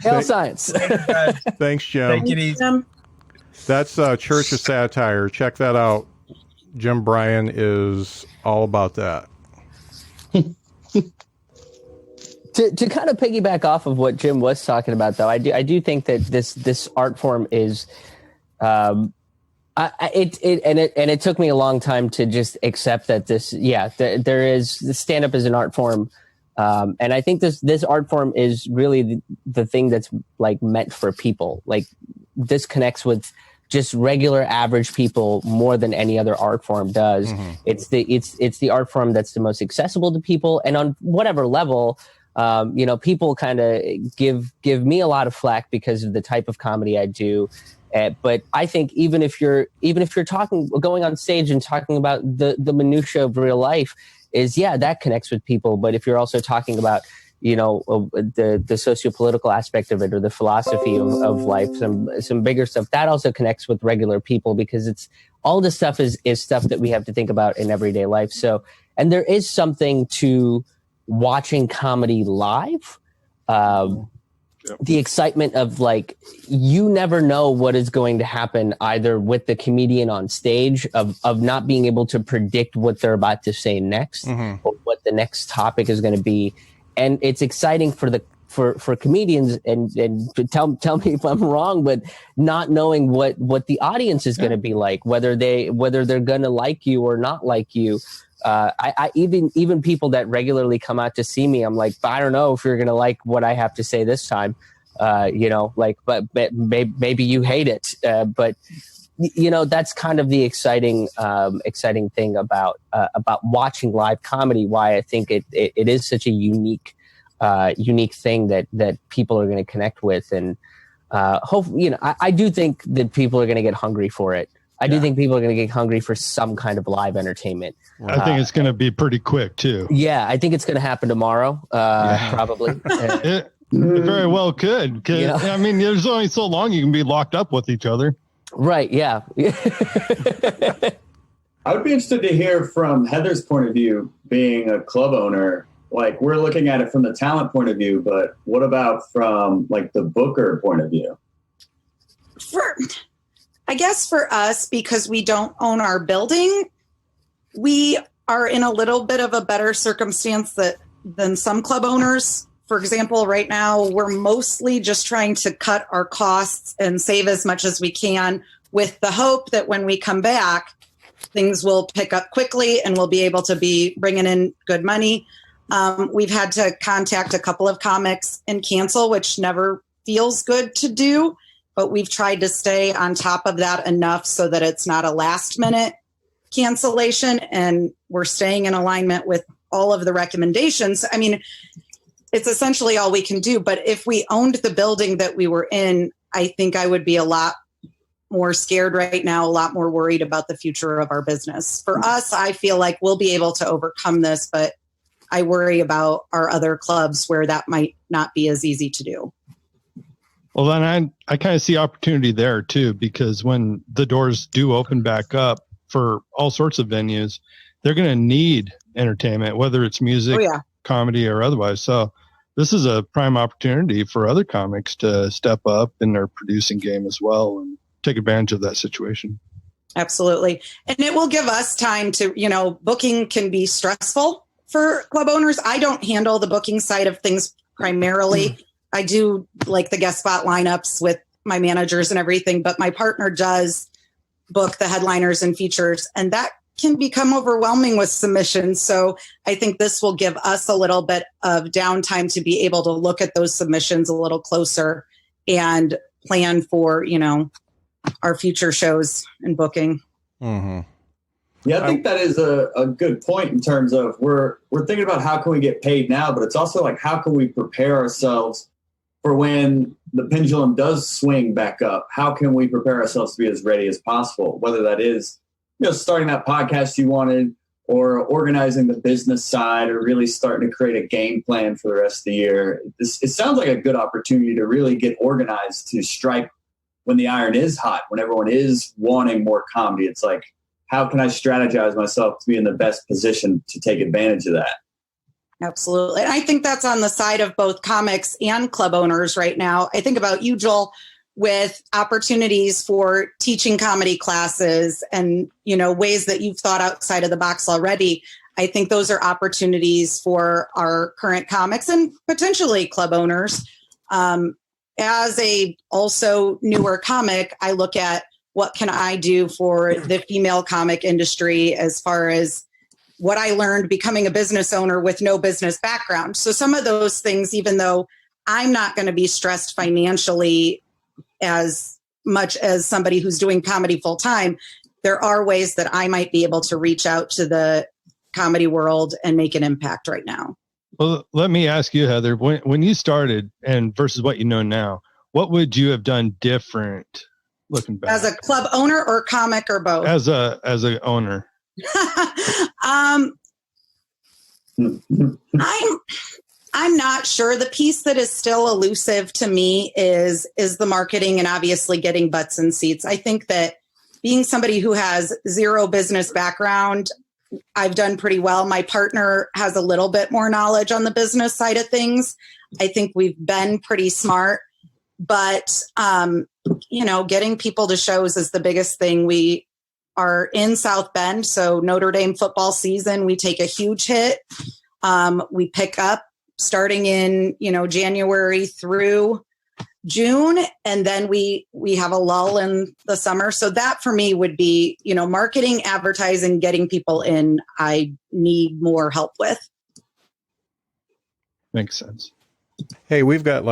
Hail science. Thanks, Jim. Take it easy. That's Church of Satire. Check that out. Jim Bryan is all about that. To kind of piggyback off of what Jim was talking about, though, I do think that this art form is, it took me a long time to just accept that there is the stand up is an art form, and I think this art form is really the thing that's like meant for people. Like this connects with just regular average people more than any other art form does. Mm-hmm. It's the art form that's the most accessible to people, and on whatever level. People kind of give me a lot of flack because of the type of comedy I do. But I think even if you're going on stage and talking about the minutia of real life that connects with people. But if you're also talking about, the socio-political aspect of it or the philosophy of life, some bigger stuff, that also connects with regular people, because it's all this stuff is stuff that we have to think about in everyday life. So, and there is something to watching comedy live, the excitement of like, you never know what is going to happen either with the comedian on stage of not being able to predict what they're about to say next, or what the next topic is going to be. And it's exciting for comedians and tell me if I'm wrong, but not knowing what the audience is going to be like, whether they're going to like you or not like you. I even people that regularly come out to see me, I'm like, I don't know if you're going to like what I have to say this time, but maybe you hate it. But that's kind of the exciting thing about watching live comedy. Why I think it is such a unique thing that people are going to connect with. And hopefully, I do think that people are going to get hungry for it. I do think people are going to get hungry for some kind of live entertainment. I think it's going to be pretty quick too. Yeah, I think it's going to happen tomorrow, probably. It very well could. I mean, there's only so long you can be locked up with each other. Right, yeah. I would be interested to hear from Heather's point of view, being a club owner. Like, we're looking at it from the talent point of view, but what about from like the booker point of view? I guess for us, because we don't own our building, we are in a little bit of a better circumstance than some club owners. For example, right now, we're mostly just trying to cut our costs and save as much as we can, with the hope that when we come back, things will pick up quickly and we'll be able to be bringing in good money. We've had to contact a couple of comics and cancel, which never feels good to do. But we've tried to stay on top of that enough so that it's not a last minute cancellation, and we're staying in alignment with all of the recommendations. I mean, it's essentially all we can do. But if we owned the building that we were in, I think I would be a lot more scared right now, a lot more worried about the future of our business. For us, I feel like we'll be able to overcome this, but I worry about our other clubs where that might not be as easy to do. Well, then I kind of see opportunity there too, because when the doors do open back up for all sorts of venues, they're going to need entertainment, whether it's music, comedy, or otherwise. So this is a prime opportunity for other comics to step up in their producing game as well and take advantage of that situation. Absolutely. And it will give us time to, booking can be stressful for club owners. I don't handle the booking side of things primarily. I do like the guest spot lineups with my managers and everything, but my partner does book the headliners and features, and that can become overwhelming with submissions. So I think this will give us a little bit of downtime to be able to look at those submissions a little closer and plan for, our future shows and booking. Mm-hmm. Yeah, I think that is a good point in terms of we're thinking about how can we get paid now, but it's also like how can we prepare ourselves for when the pendulum does swing back up? How can we prepare ourselves to be as ready as possible? Whether that is, starting that podcast you wanted, or organizing the business side, or really starting to create a game plan for the rest of the year. It sounds like a good opportunity to really get organized, to strike when the iron is hot, when everyone is wanting more comedy. It's like, how can I strategize myself to be in the best position to take advantage of that? Absolutely. And I think that's on the side of both comics and club owners right now. I think about you, Joel, with opportunities for teaching comedy classes and, ways that you've thought outside of the box already. I think those are opportunities for our current comics and potentially club owners. As a also newer comic, I look at what can I do for the female comic industry as far as what I learned becoming a business owner with no business background. So some of those things, even though I'm not going to be stressed financially as much as somebody who's doing comedy full time, there are ways that I might be able to reach out to the comedy world and make an impact right now. Well, let me ask you, Heather, when you started and versus what you know now, what would you have done different looking back? As a club owner or comic or both? As a owner. I'm not sure. The piece that is still elusive to me is the marketing and obviously getting butts in seats. I think that being somebody who has zero business background, I've done pretty well. My partner has a little bit more knowledge on the business side of things. I think we've been pretty smart, but getting people to shows is the biggest thing. We are in South Bend, so Notre Dame football season, we take a huge hit. We pick up starting in, January through June, and then we have a lull in the summer. So that for me would be, marketing, advertising, getting people in, I need more help with. Makes sense. Hey, we've got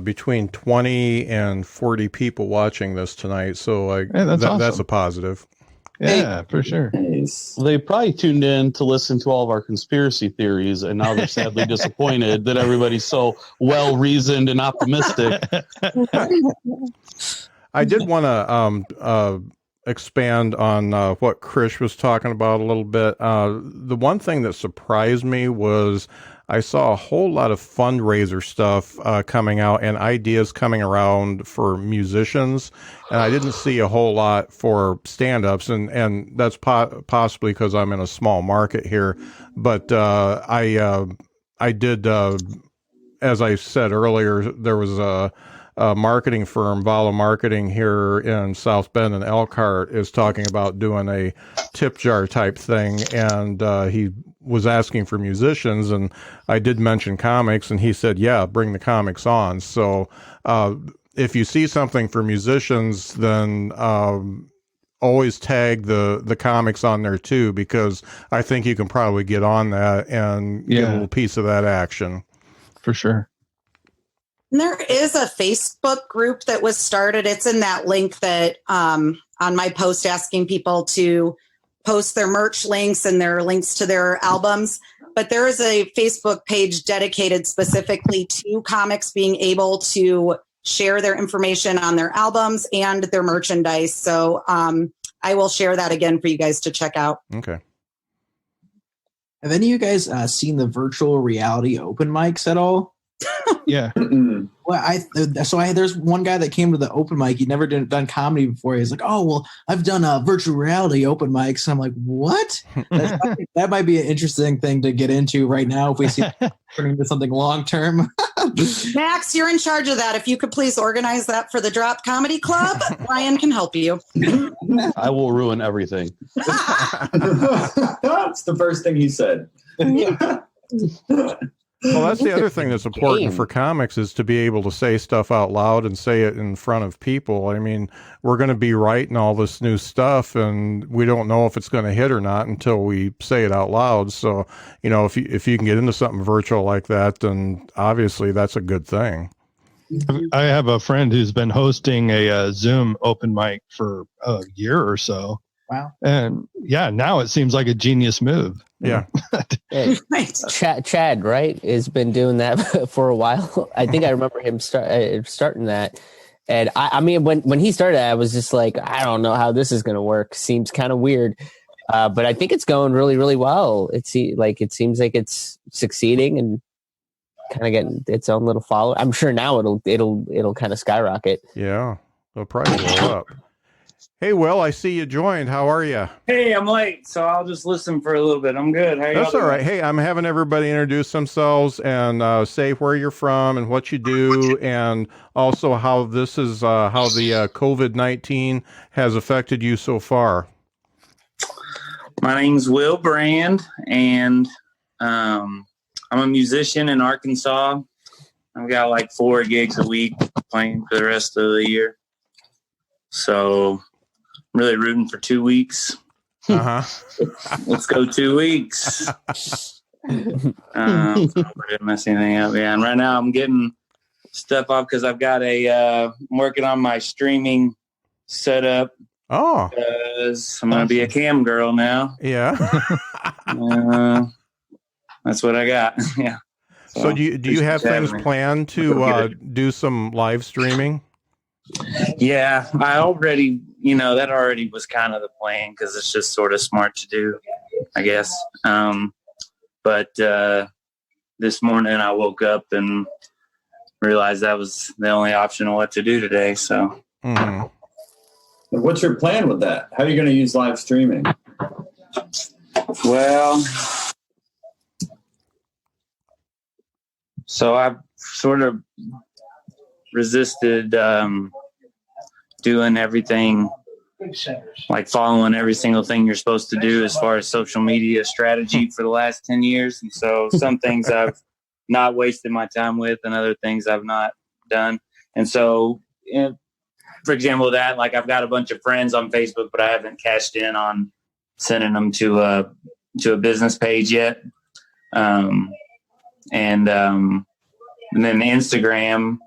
between 20 and 40 people watching this tonight. So awesome. That's a positive. Yeah, for sure. They probably tuned in to listen to all of our conspiracy theories, and now they're sadly disappointed that everybody's so well-reasoned and optimistic. I did want to expand on what Krish was talking about a little bit. The one thing that surprised me was I saw a whole lot of fundraiser stuff coming out and ideas coming around for musicians, and I didn't see a whole lot for stand-ups, and that's possibly because I'm in a small market here. But I did, as I said earlier, there was a marketing firm, Vala Marketing here in South Bend and Elkhart, is talking about doing a tip jar type thing, and he was asking for musicians, and I did mention comics, and he said, yeah, bring the comics on. So if you see something for musicians, then always tag the comics on there too, because I think you can probably get on that and get a little piece of that action. For sure. And there is a Facebook group that was started. It's in that link that on my post asking people to post their merch links and their links to their albums. But there is a Facebook page dedicated specifically to comics being able to share their information on their albums and their merchandise. So I will share that again for you guys to check out. Okay. Have any of you guys seen the virtual reality open mics at all? Yeah. Well, there's one guy that came to the open mic. He'd never done comedy before. He's like, "Oh, well, I've done virtual reality open mics." And I'm like, "What?" That might be an interesting thing to get into right now if we see it turning into something long term. Max, you're in charge of that. If you could please organize that for the Drop Comedy Club, Bryan can help you. I will ruin everything. That's the first thing he said. Well, that's the other thing that's important for comics is to be able to say stuff out loud and say it in front of people. I mean, we're going to be writing all this new stuff, and we don't know if it's going to hit or not until we say it out loud. So, if you can get into something virtual like that, then obviously that's a good thing. I have a friend who's been hosting a Zoom open mic for a year or so. Wow. And yeah, now it seems like a genius move. Yeah. Chad, right, has been doing that for a while. I think I remember him starting that. And I mean, when he started, I was just like, I don't know how this is going to work. Seems kind of weird. But I think it's going really, really well. It seems like it's succeeding and kind of getting its own little follow. I'm sure now it'll kind of skyrocket. Yeah. It'll probably blow up. Hey, Will, I see you joined. How are you? Hey, I'm late, so I'll just listen for a little bit. I'm good. How That's all right. Hey, I'm having everybody introduce themselves and say where you're from and what you do, and also how this is how the COVID-19 has affected you so far. My name's Will Brand, and I'm a musician in Arkansas. I've got like 4 gigs a week playing for the rest of the year. So I'm really rooting for 2 weeks. Let's go 2 weeks. We're gonna mess anything up. Yeah, and right now I'm getting stuff off because I've got I'm working on my streaming setup. Oh, because I'm gonna be a cam girl now. Yeah. That's what I got. Yeah. So do you have things planned to do some live streaming? Yeah, I already, that already was kind of the plan because it's just sort of smart to do, I guess. But this morning I woke up and realized that was the only option of what to do today. So, What's your plan with that? How are you going to use live streaming? Well, so I've sort of resisted doing everything, like following every single thing you're supposed to do as far as social media strategy for the last 10 years. And so some things I've not wasted my time with and other things I've not done. And so, for example, that, like, I've got a bunch of friends on Facebook, but I haven't cashed in on sending them to a business page yet. And then Instagram,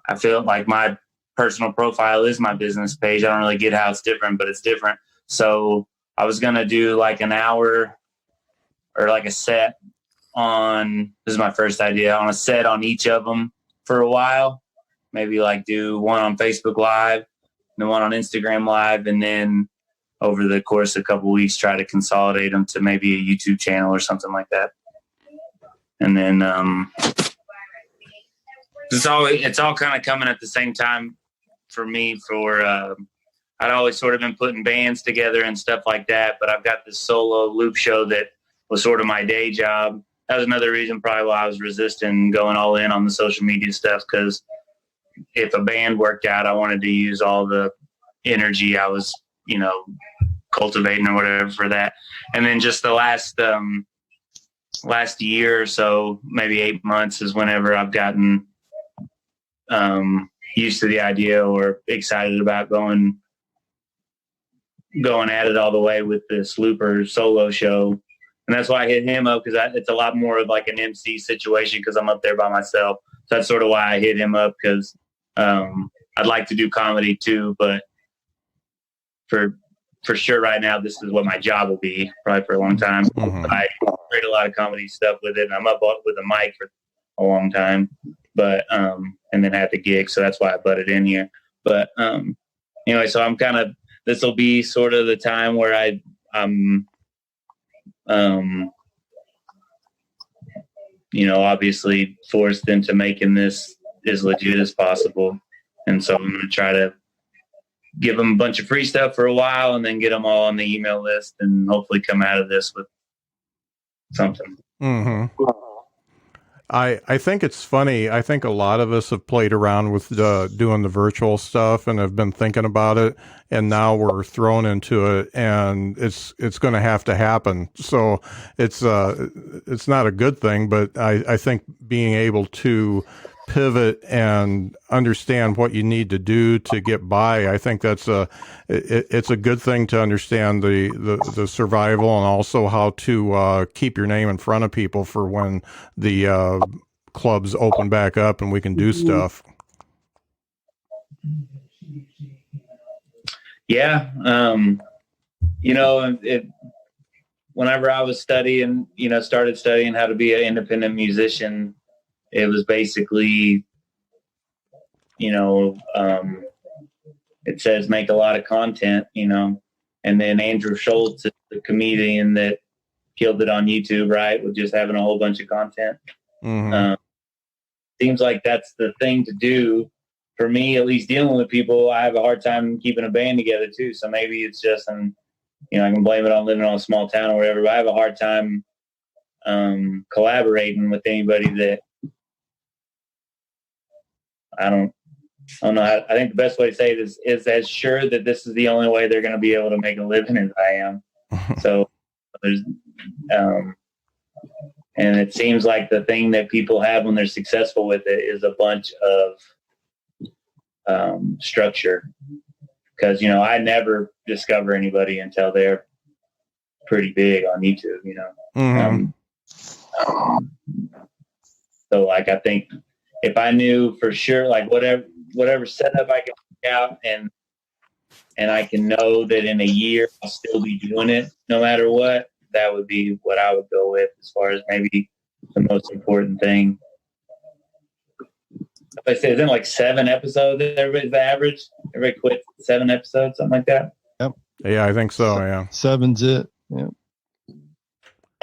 I feel like my personal profile is my business page. I don't really get how it's different, but it's different. So I was going to do like an hour or like a set on, this is my first idea, on a set on each of them for a while. Maybe like do one on Facebook Live, then one on Instagram Live, and then over the course of a couple of weeks, try to consolidate them to maybe a YouTube channel or something like that. And then it's all kind of coming at the same time for me. I'd always sort of been putting bands together and stuff like that, but I've got this solo loop show that was sort of my day job. That was another reason probably why I was resisting going all in on the social media stuff, because if a band worked out, I wanted to use all the energy I was, cultivating or whatever for that. And then just the last year or so, maybe 8 months, is whenever I've gotten used to the idea or excited about going at it all the way with this looper solo show. And that's why I hit him up, because it's a lot more of like an MC situation because I'm up there by myself. So that's sort of why I hit him up, because I'd like to do comedy too, but for sure right now this is what my job will be probably for a long time. I create a lot of comedy stuff with it, and I'm up with a mic for a long time, but and then had the gig, so that's why I butted in here. But anyway, so I'm kind of, this will be sort of the time where I'm obviously forced into making this as legit as possible. And so I'm going to try to give them a bunch of free stuff for a while and then get them all on the email list and hopefully come out of this with something. Mm-hmm. I think it's funny. I think a lot of us have played around with doing the virtual stuff and have been thinking about it, and now we're thrown into it, and it's going to have to happen. So it's not a good thing, but I think being able to pivot and understand what you need to do to get by, I think it's a good thing to understand the survival and also how to keep your name in front of people for when the clubs open back up and we can do stuff. Yeah. Whenever I was studying, started studying how to be an independent musician, it was basically, it says make a lot of content, and then Andrew Schultz is the comedian that killed it on YouTube, right? With just having a whole bunch of content. Mm-hmm. Seems like that's the thing to do for me, at least dealing with people. I have a hard time keeping a band together too. So maybe it's just, I can blame it on living on a small town or whatever, but I have a hard time collaborating with anybody that, I don't know how. I think the best way to say it is as sure that this is the only way they're going to be able to make a living as I am. So there's, and it seems like the thing that people have when they're successful with it is a bunch of structure. Because I never discover anybody until they're pretty big on YouTube. Mm-hmm. So I think if I knew for sure, whatever setup I can pick out and I can know that in a year I'll still be doing it no matter what, that would be what I would go with as far as maybe the most important thing. I say, isn't like 7 episodes everybody's the average? Everybody quit 7 episodes, something like that? Yep. Yeah, I think so, yeah. 7's it. Yep.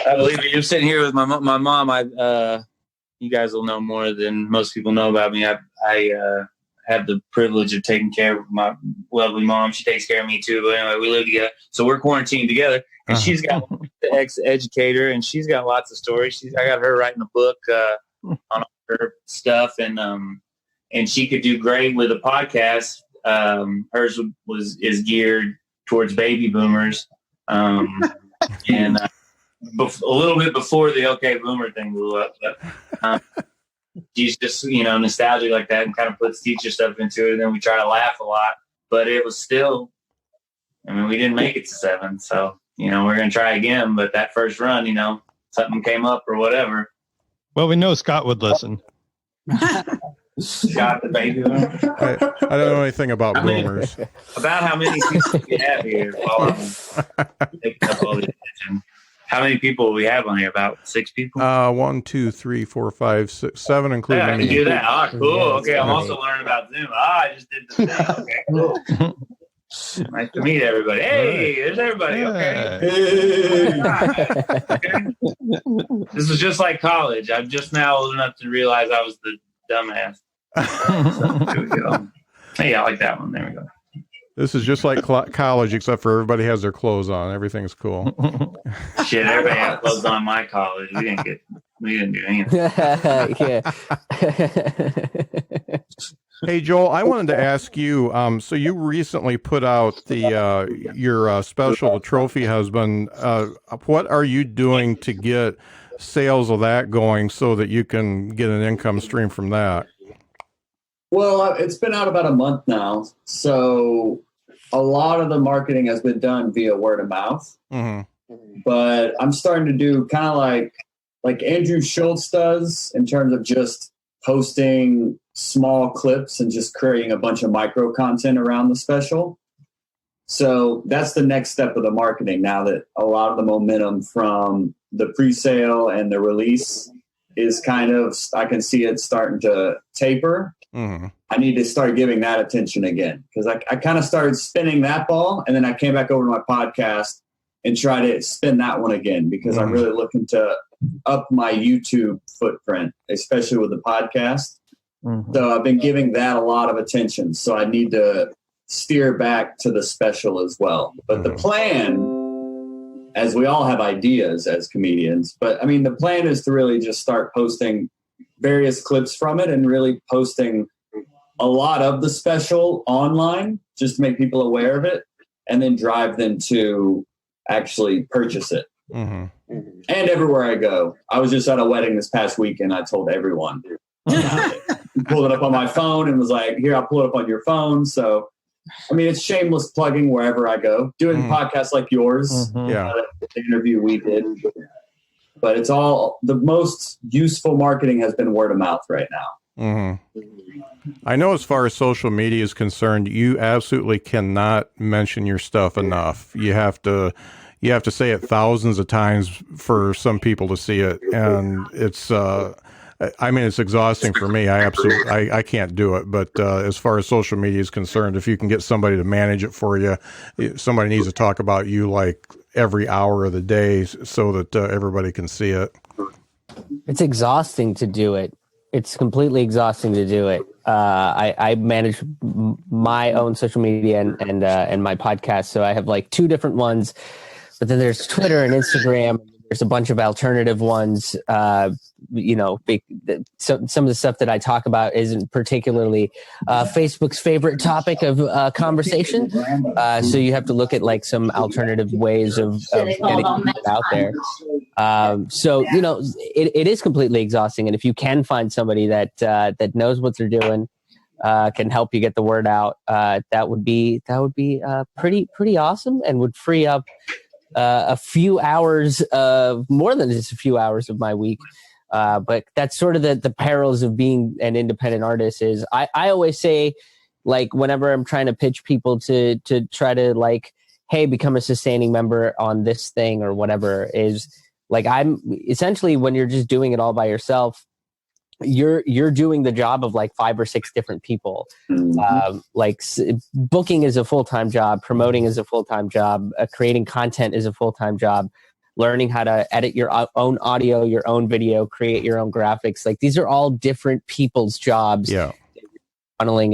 I believe it. You're sitting here with my mom. You guys will know more than most people know about me. I have the privilege of taking care of my lovely mom. She takes care of me too. But anyway, we live together. So we're quarantined together. And she's got the ex-educator, and she's got lots of stories. I got her writing a book on her stuff, and she could do great with a podcast. Hers is geared towards baby boomers, and a little bit before the OK Boomer thing blew up. But she's just, nostalgic like that and kind of puts teacher stuff into it. And then we try to laugh a lot. But it was still, we didn't make it to 7. So, we're going to try again. But that first run, something came up or whatever. Well, we know Scott would listen. Scott the baby boomer. I don't know anything about boomers. About how many people we have here while I'm taking up all the attention. How many people we have on here? About 6 people? 1, 2, 3, 4, 5, 6, 7, including me. I can do that. Cool. Okay, I'm also learning about Zoom. I just did the thing. Okay, cool. Nice to meet everybody. Hey, there's everybody. Okay. Okay. This is just like college. I'm just now old enough to realize I was the dumbass. So, there we go. Hey, I like that one. There we go. This is just like college, except for everybody has their clothes on. Everything's cool. Shit, everybody had clothes on my college. We didn't do anything. Hey, Joel, I wanted to ask you, so you recently put out your special, The Trophy Husband. What are you doing to get sales of that going so that you can get an income stream from that? Well, it's been out about a month now. So a lot of the marketing has been done via word of mouth. Mm-hmm. But I'm starting to do kind of like Andrew Schultz does in terms of just posting small clips and just creating a bunch of micro content around the special. So that's the next step of the marketing now that a lot of the momentum from the pre-sale and the release is kind of, I can see it starting to taper. Mm-hmm. I need to start giving that attention again because I kind of started spinning that ball, and then I came back over to my podcast and try to spin that one again, because I'm really looking to up my YouTube footprint, especially with the podcast. So I've been giving that a lot of attention. So I need to steer back to the special as well. But the plan, as we all have ideas as comedians, but I mean, the plan is to really just start posting various clips from it and really posting a lot of the special online just to make people aware of it, and then drive them to actually purchase it. And everywhere I go, I was just at a wedding this past weekend. I told everyone, pulled it up on my phone and was like, here, I'll pull it up on your phone. So, I mean, it's shameless plugging wherever I go, doing podcasts like yours, the interview we did. But it's all, the most useful marketing has been word of mouth right now. I know as far as social media is concerned, you absolutely cannot mention your stuff enough. You have to say it thousands of times for some people to see it. And it's, I mean, it's exhausting for me. I can't do it. But as far as social media is concerned, if you can get somebody to manage it for you, somebody needs to talk about you like every hour of the day so that everybody can see it. It's exhausting to do it. It's completely exhausting to do it. I manage my own social media and my podcast. So I have like 2 different ones, but then there's Twitter and Instagram. There's a bunch of alternative ones. So some of the stuff that I talk about isn't particularly Facebook's favorite topic of conversation. So you have to look at like some alternative ways of getting it out there. So, it is completely exhausting. And if you can find somebody that knows what they're doing, can help you get the word out, that would be pretty awesome, and would free up a few hours of, more than just a few hours of my week. But that's sort of the perils of being an independent artist. Is I always say, like, whenever I'm trying to pitch people to try to, like, hey, become a sustaining member on this thing or whatever, is like, I'm essentially, when you're just doing it all by yourself, you're doing the job of like 5 or 6 different people. Booking is a full-time job, promoting is a full-time job, creating content is a full-time job, learning how to edit your own audio, your own video, create your own graphics. Like, these are all different people's jobs. Yeah. Funneling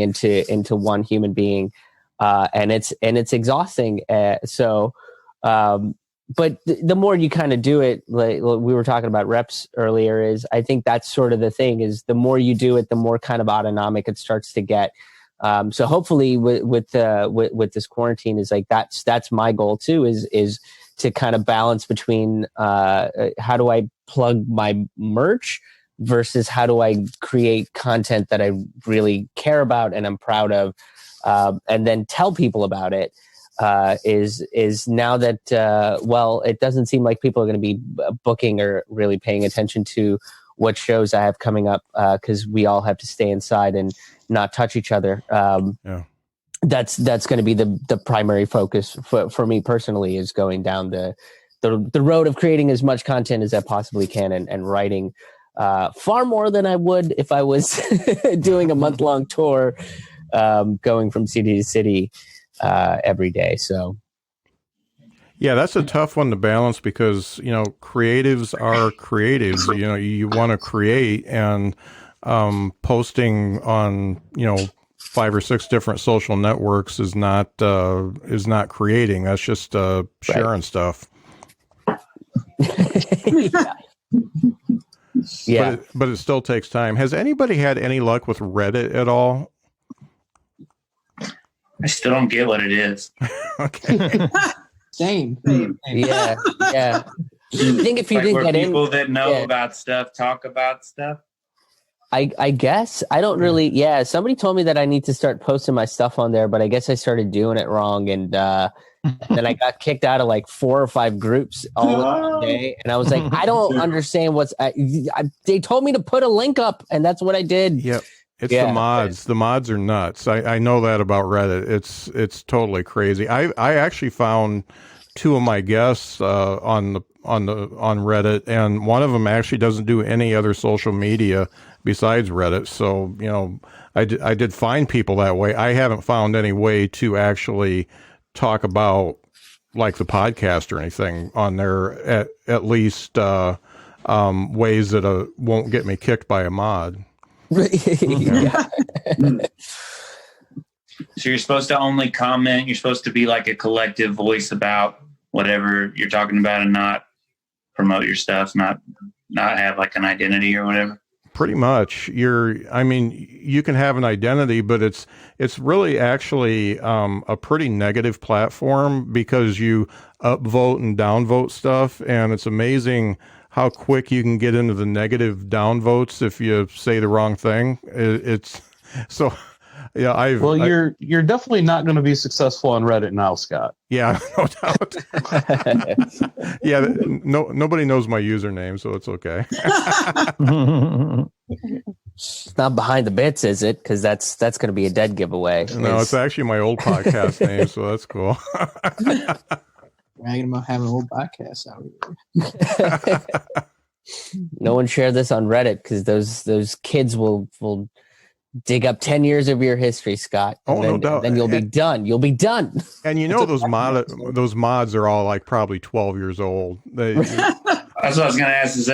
into one human being. And it's exhausting. But the more you kind of do it, like we were talking about reps earlier, is I think that's sort of the thing, is the more you do it, the more kind of autonomic it starts to get. So hopefully with this quarantine, is like, that's my goal too, is to kind of balance between how do I plug my merch versus how do I create content that I really care about and I'm proud of, and then tell people about it. Is now that, it doesn't seem like people are going to be booking or really paying attention to what shows I have coming up, because we all have to stay inside and not touch each other. That's going to be the primary focus for me personally, is going down the road of creating as much content as I possibly can, and writing far more than I would if I was doing a month-long tour, going from city to city every day. So yeah, that's a tough one to balance, because creatives are creatives. You want to create, and posting on 5 or 6 different social networks is not creating. That's just sharing stuff. Yeah. But it still takes time. Has anybody had any luck with Reddit at all? I still don't get what it is. Okay. Same. Yeah. I think if you didn't get people that know about stuff talk about stuff. I guess I don't really. Yeah, somebody told me that I need to start posting my stuff on there, but I guess I started doing it wrong, and then I got kicked out of like 4 or 5 groups all in one day, and I was like, I don't understand what's. They told me to put a link up, and that's what I did. Yep. It's the mods. The mods are nuts. I know that about Reddit. It's totally crazy. I actually found 2 of my guests on Reddit, and one of them actually doesn't do any other social media besides Reddit. So I did find people that way. I haven't found any way to actually talk about like the podcast or anything on there, at least ways that won't get me kicked by a mod. Yeah. So you're supposed to only comment. You're supposed to be like a collective voice about whatever you're talking about, and not promote your stuff, not have like an identity or whatever. Pretty much. You can have an identity, but it's really actually a pretty negative platform because you upvote and downvote stuff, and it's amazing how quick you can get into the negative downvotes if you say the wrong thing. It's so. Yeah, you're definitely not going to be successful on Reddit now, Scott. Yeah, no doubt. Yeah, nobody knows my username, so it's okay. It's not Behind the Bits, is it? Because that's going to be a dead giveaway. No, it's actually my old podcast name, so that's cool. Bragging about having an old podcast out here. No one share this on Reddit because those kids will dig up 10 years of your history, Scott. Oh, no doubt. Then you'll be done. You'll be done. And those mods are all like probably 12 years old. That's what I was going to ask. Is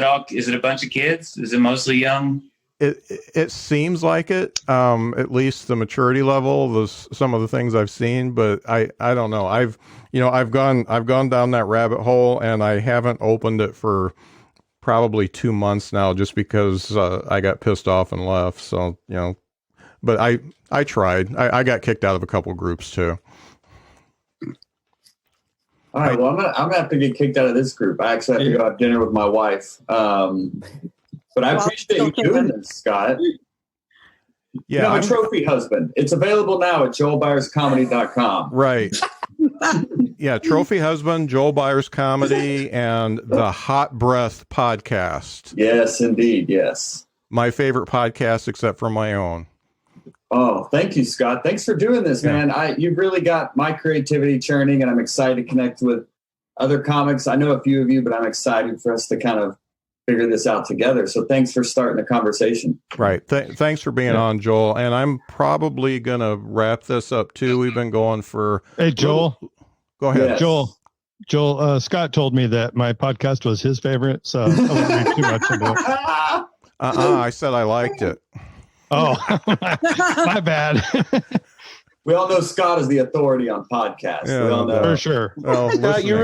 it a bunch of kids? Is it mostly young? It seems like it. At least the maturity level, some of the things I've seen, but I don't know. I've gone down that rabbit hole, and I haven't opened it for probably 2 months now, just because I got pissed off and left. So but I tried. I got kicked out of a couple groups too. All right. Well, I'm gonna have to get kicked out of this group. I actually have to go have dinner with my wife. But I appreciate you doing this, Scott. Yeah, I'm a trophy husband. It's available now at joelbyerscomedy.com. Right. Yeah, Trophy Husband, Joel Byars Comedy, and the Hot Breath Podcast. Yes, indeed. Yes. My favorite podcast, except for my own. Oh, thank you, Scott. Thanks for doing this, man. You've really got my creativity churning, and I'm excited to connect with other comics. I know a few of you, but I'm excited for us to kind of figure this out together. So thanks for starting the conversation. Right. Thanks for being on, Joel. And I'm probably going to wrap this up too. We've been going for... Hey, Joel. Go ahead. Yes. Joel, Scott told me that my podcast was his favorite, so I won't read too much into it. I said I liked it. Oh, my bad. We all know Scott is the authority on podcasts. Yeah, we all know. For sure. Oh, Scott, you're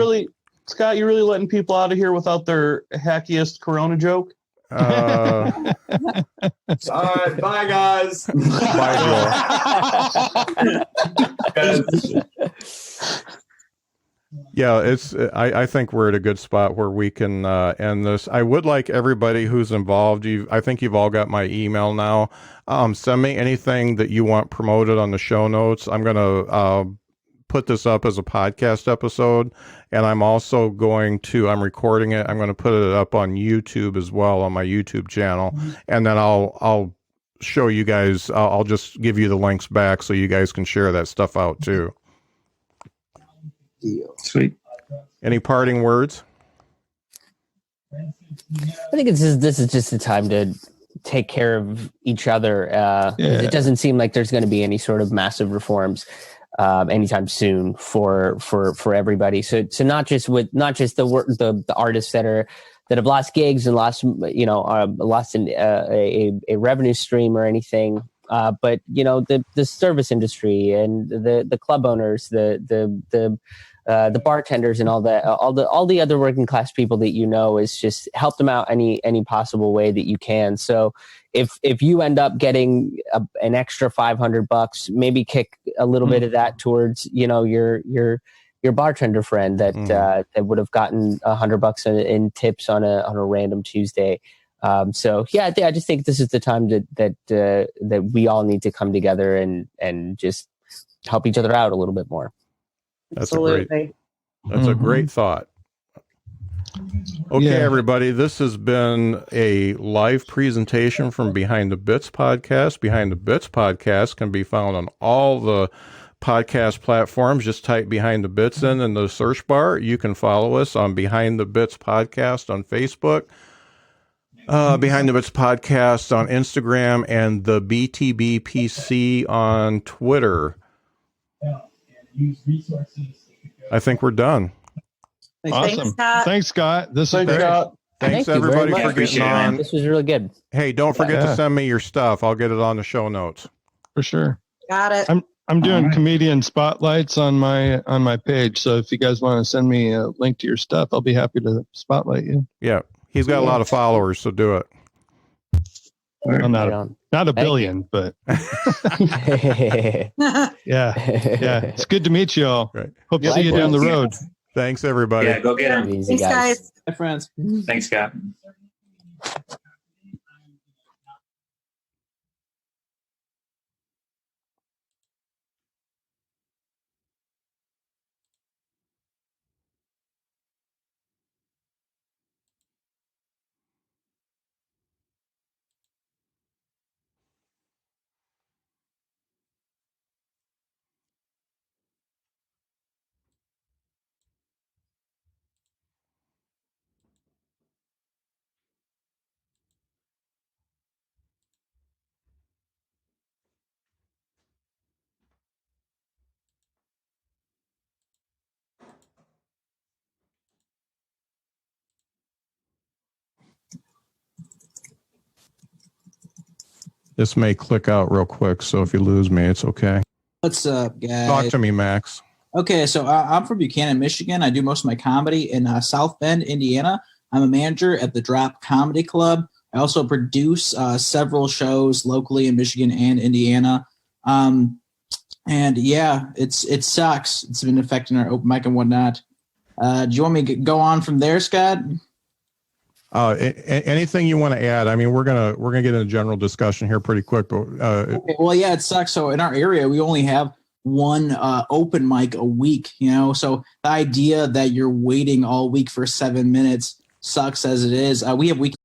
really letting people out of here without their hackiest Corona joke? All right, bye, guys. Bye, Joel. Yeah, I think we're at a good spot where we can end this. I would like everybody who's involved. I think you've all got my email now. Send me anything that you want promoted on the show notes. I'm going to put this up as a podcast episode, and I'm also I'm recording it. I'm going to put it up on YouTube as well, on my YouTube channel, and then I'll show you guys. I'll just give you the links back so you guys can share that stuff out too. Sweet. Any parting words? I think this is just the time to take care of each other. It doesn't seem like there's going to be any sort of massive reforms anytime soon for everybody. So not just the artists that have lost gigs and lost a revenue stream or anything, but the service industry and the club owners, the bartenders and all the other working class people that is just help them out any possible way that you can. So if you end up getting an extra $500, maybe kick a little bit of that towards your bartender friend that would have gotten $100 in tips on a random Tuesday. I just think this is the time that we all need to come together and just help each other out a little bit more. That's a great thought. Okay, everybody, this has been a live presentation from Behind the Bits podcast. Behind the Bits podcast can be found on all the podcast platforms. Just type Behind the Bits in the search bar. You can follow us on Behind the Bits podcast on Facebook, Behind the Bits podcast on Instagram, and the BTB PC on Twitter. I think we're done. Awesome. Scott. Thanks, Scott. This is great. Scott. Thanks Thank you very everybody much. for getting on. This was really good. Hey, don't forget Yeah. to send me your stuff. I'll get it on the show notes. For sure. Got it. I'm doing comedian spotlights on my page. So if you guys want to send me a link to your stuff, I'll be happy to spotlight you. Yeah, he's got a lot of followers, so do it. I'm Right on. not a billion, but yeah. It's good to meet you all. Right. Hope to see you down the road. Thanks, everybody. Yeah, go get him. Easy, Thanks, guys. Hi, friends. Thanks, Scott. This may click out real quick, so if you lose me, it's okay. What's up, guys? Talk to me, Max. Okay, so I'm from Buchanan, Michigan. I do most of my comedy in South Bend, Indiana. I'm a manager at the Drop Comedy Club. I also produce several shows locally in Michigan and Indiana. And yeah, it sucks. It's been affecting our open mic and whatnot. Do you want me to go on from there, Scott? Anything you want to add? I mean, we're gonna get in a general discussion here pretty quick, but Okay, well, yeah, it sucks. So in our area, we only have one open mic a week. So the idea that you're waiting all week for 7 minutes sucks as it is. We have weekend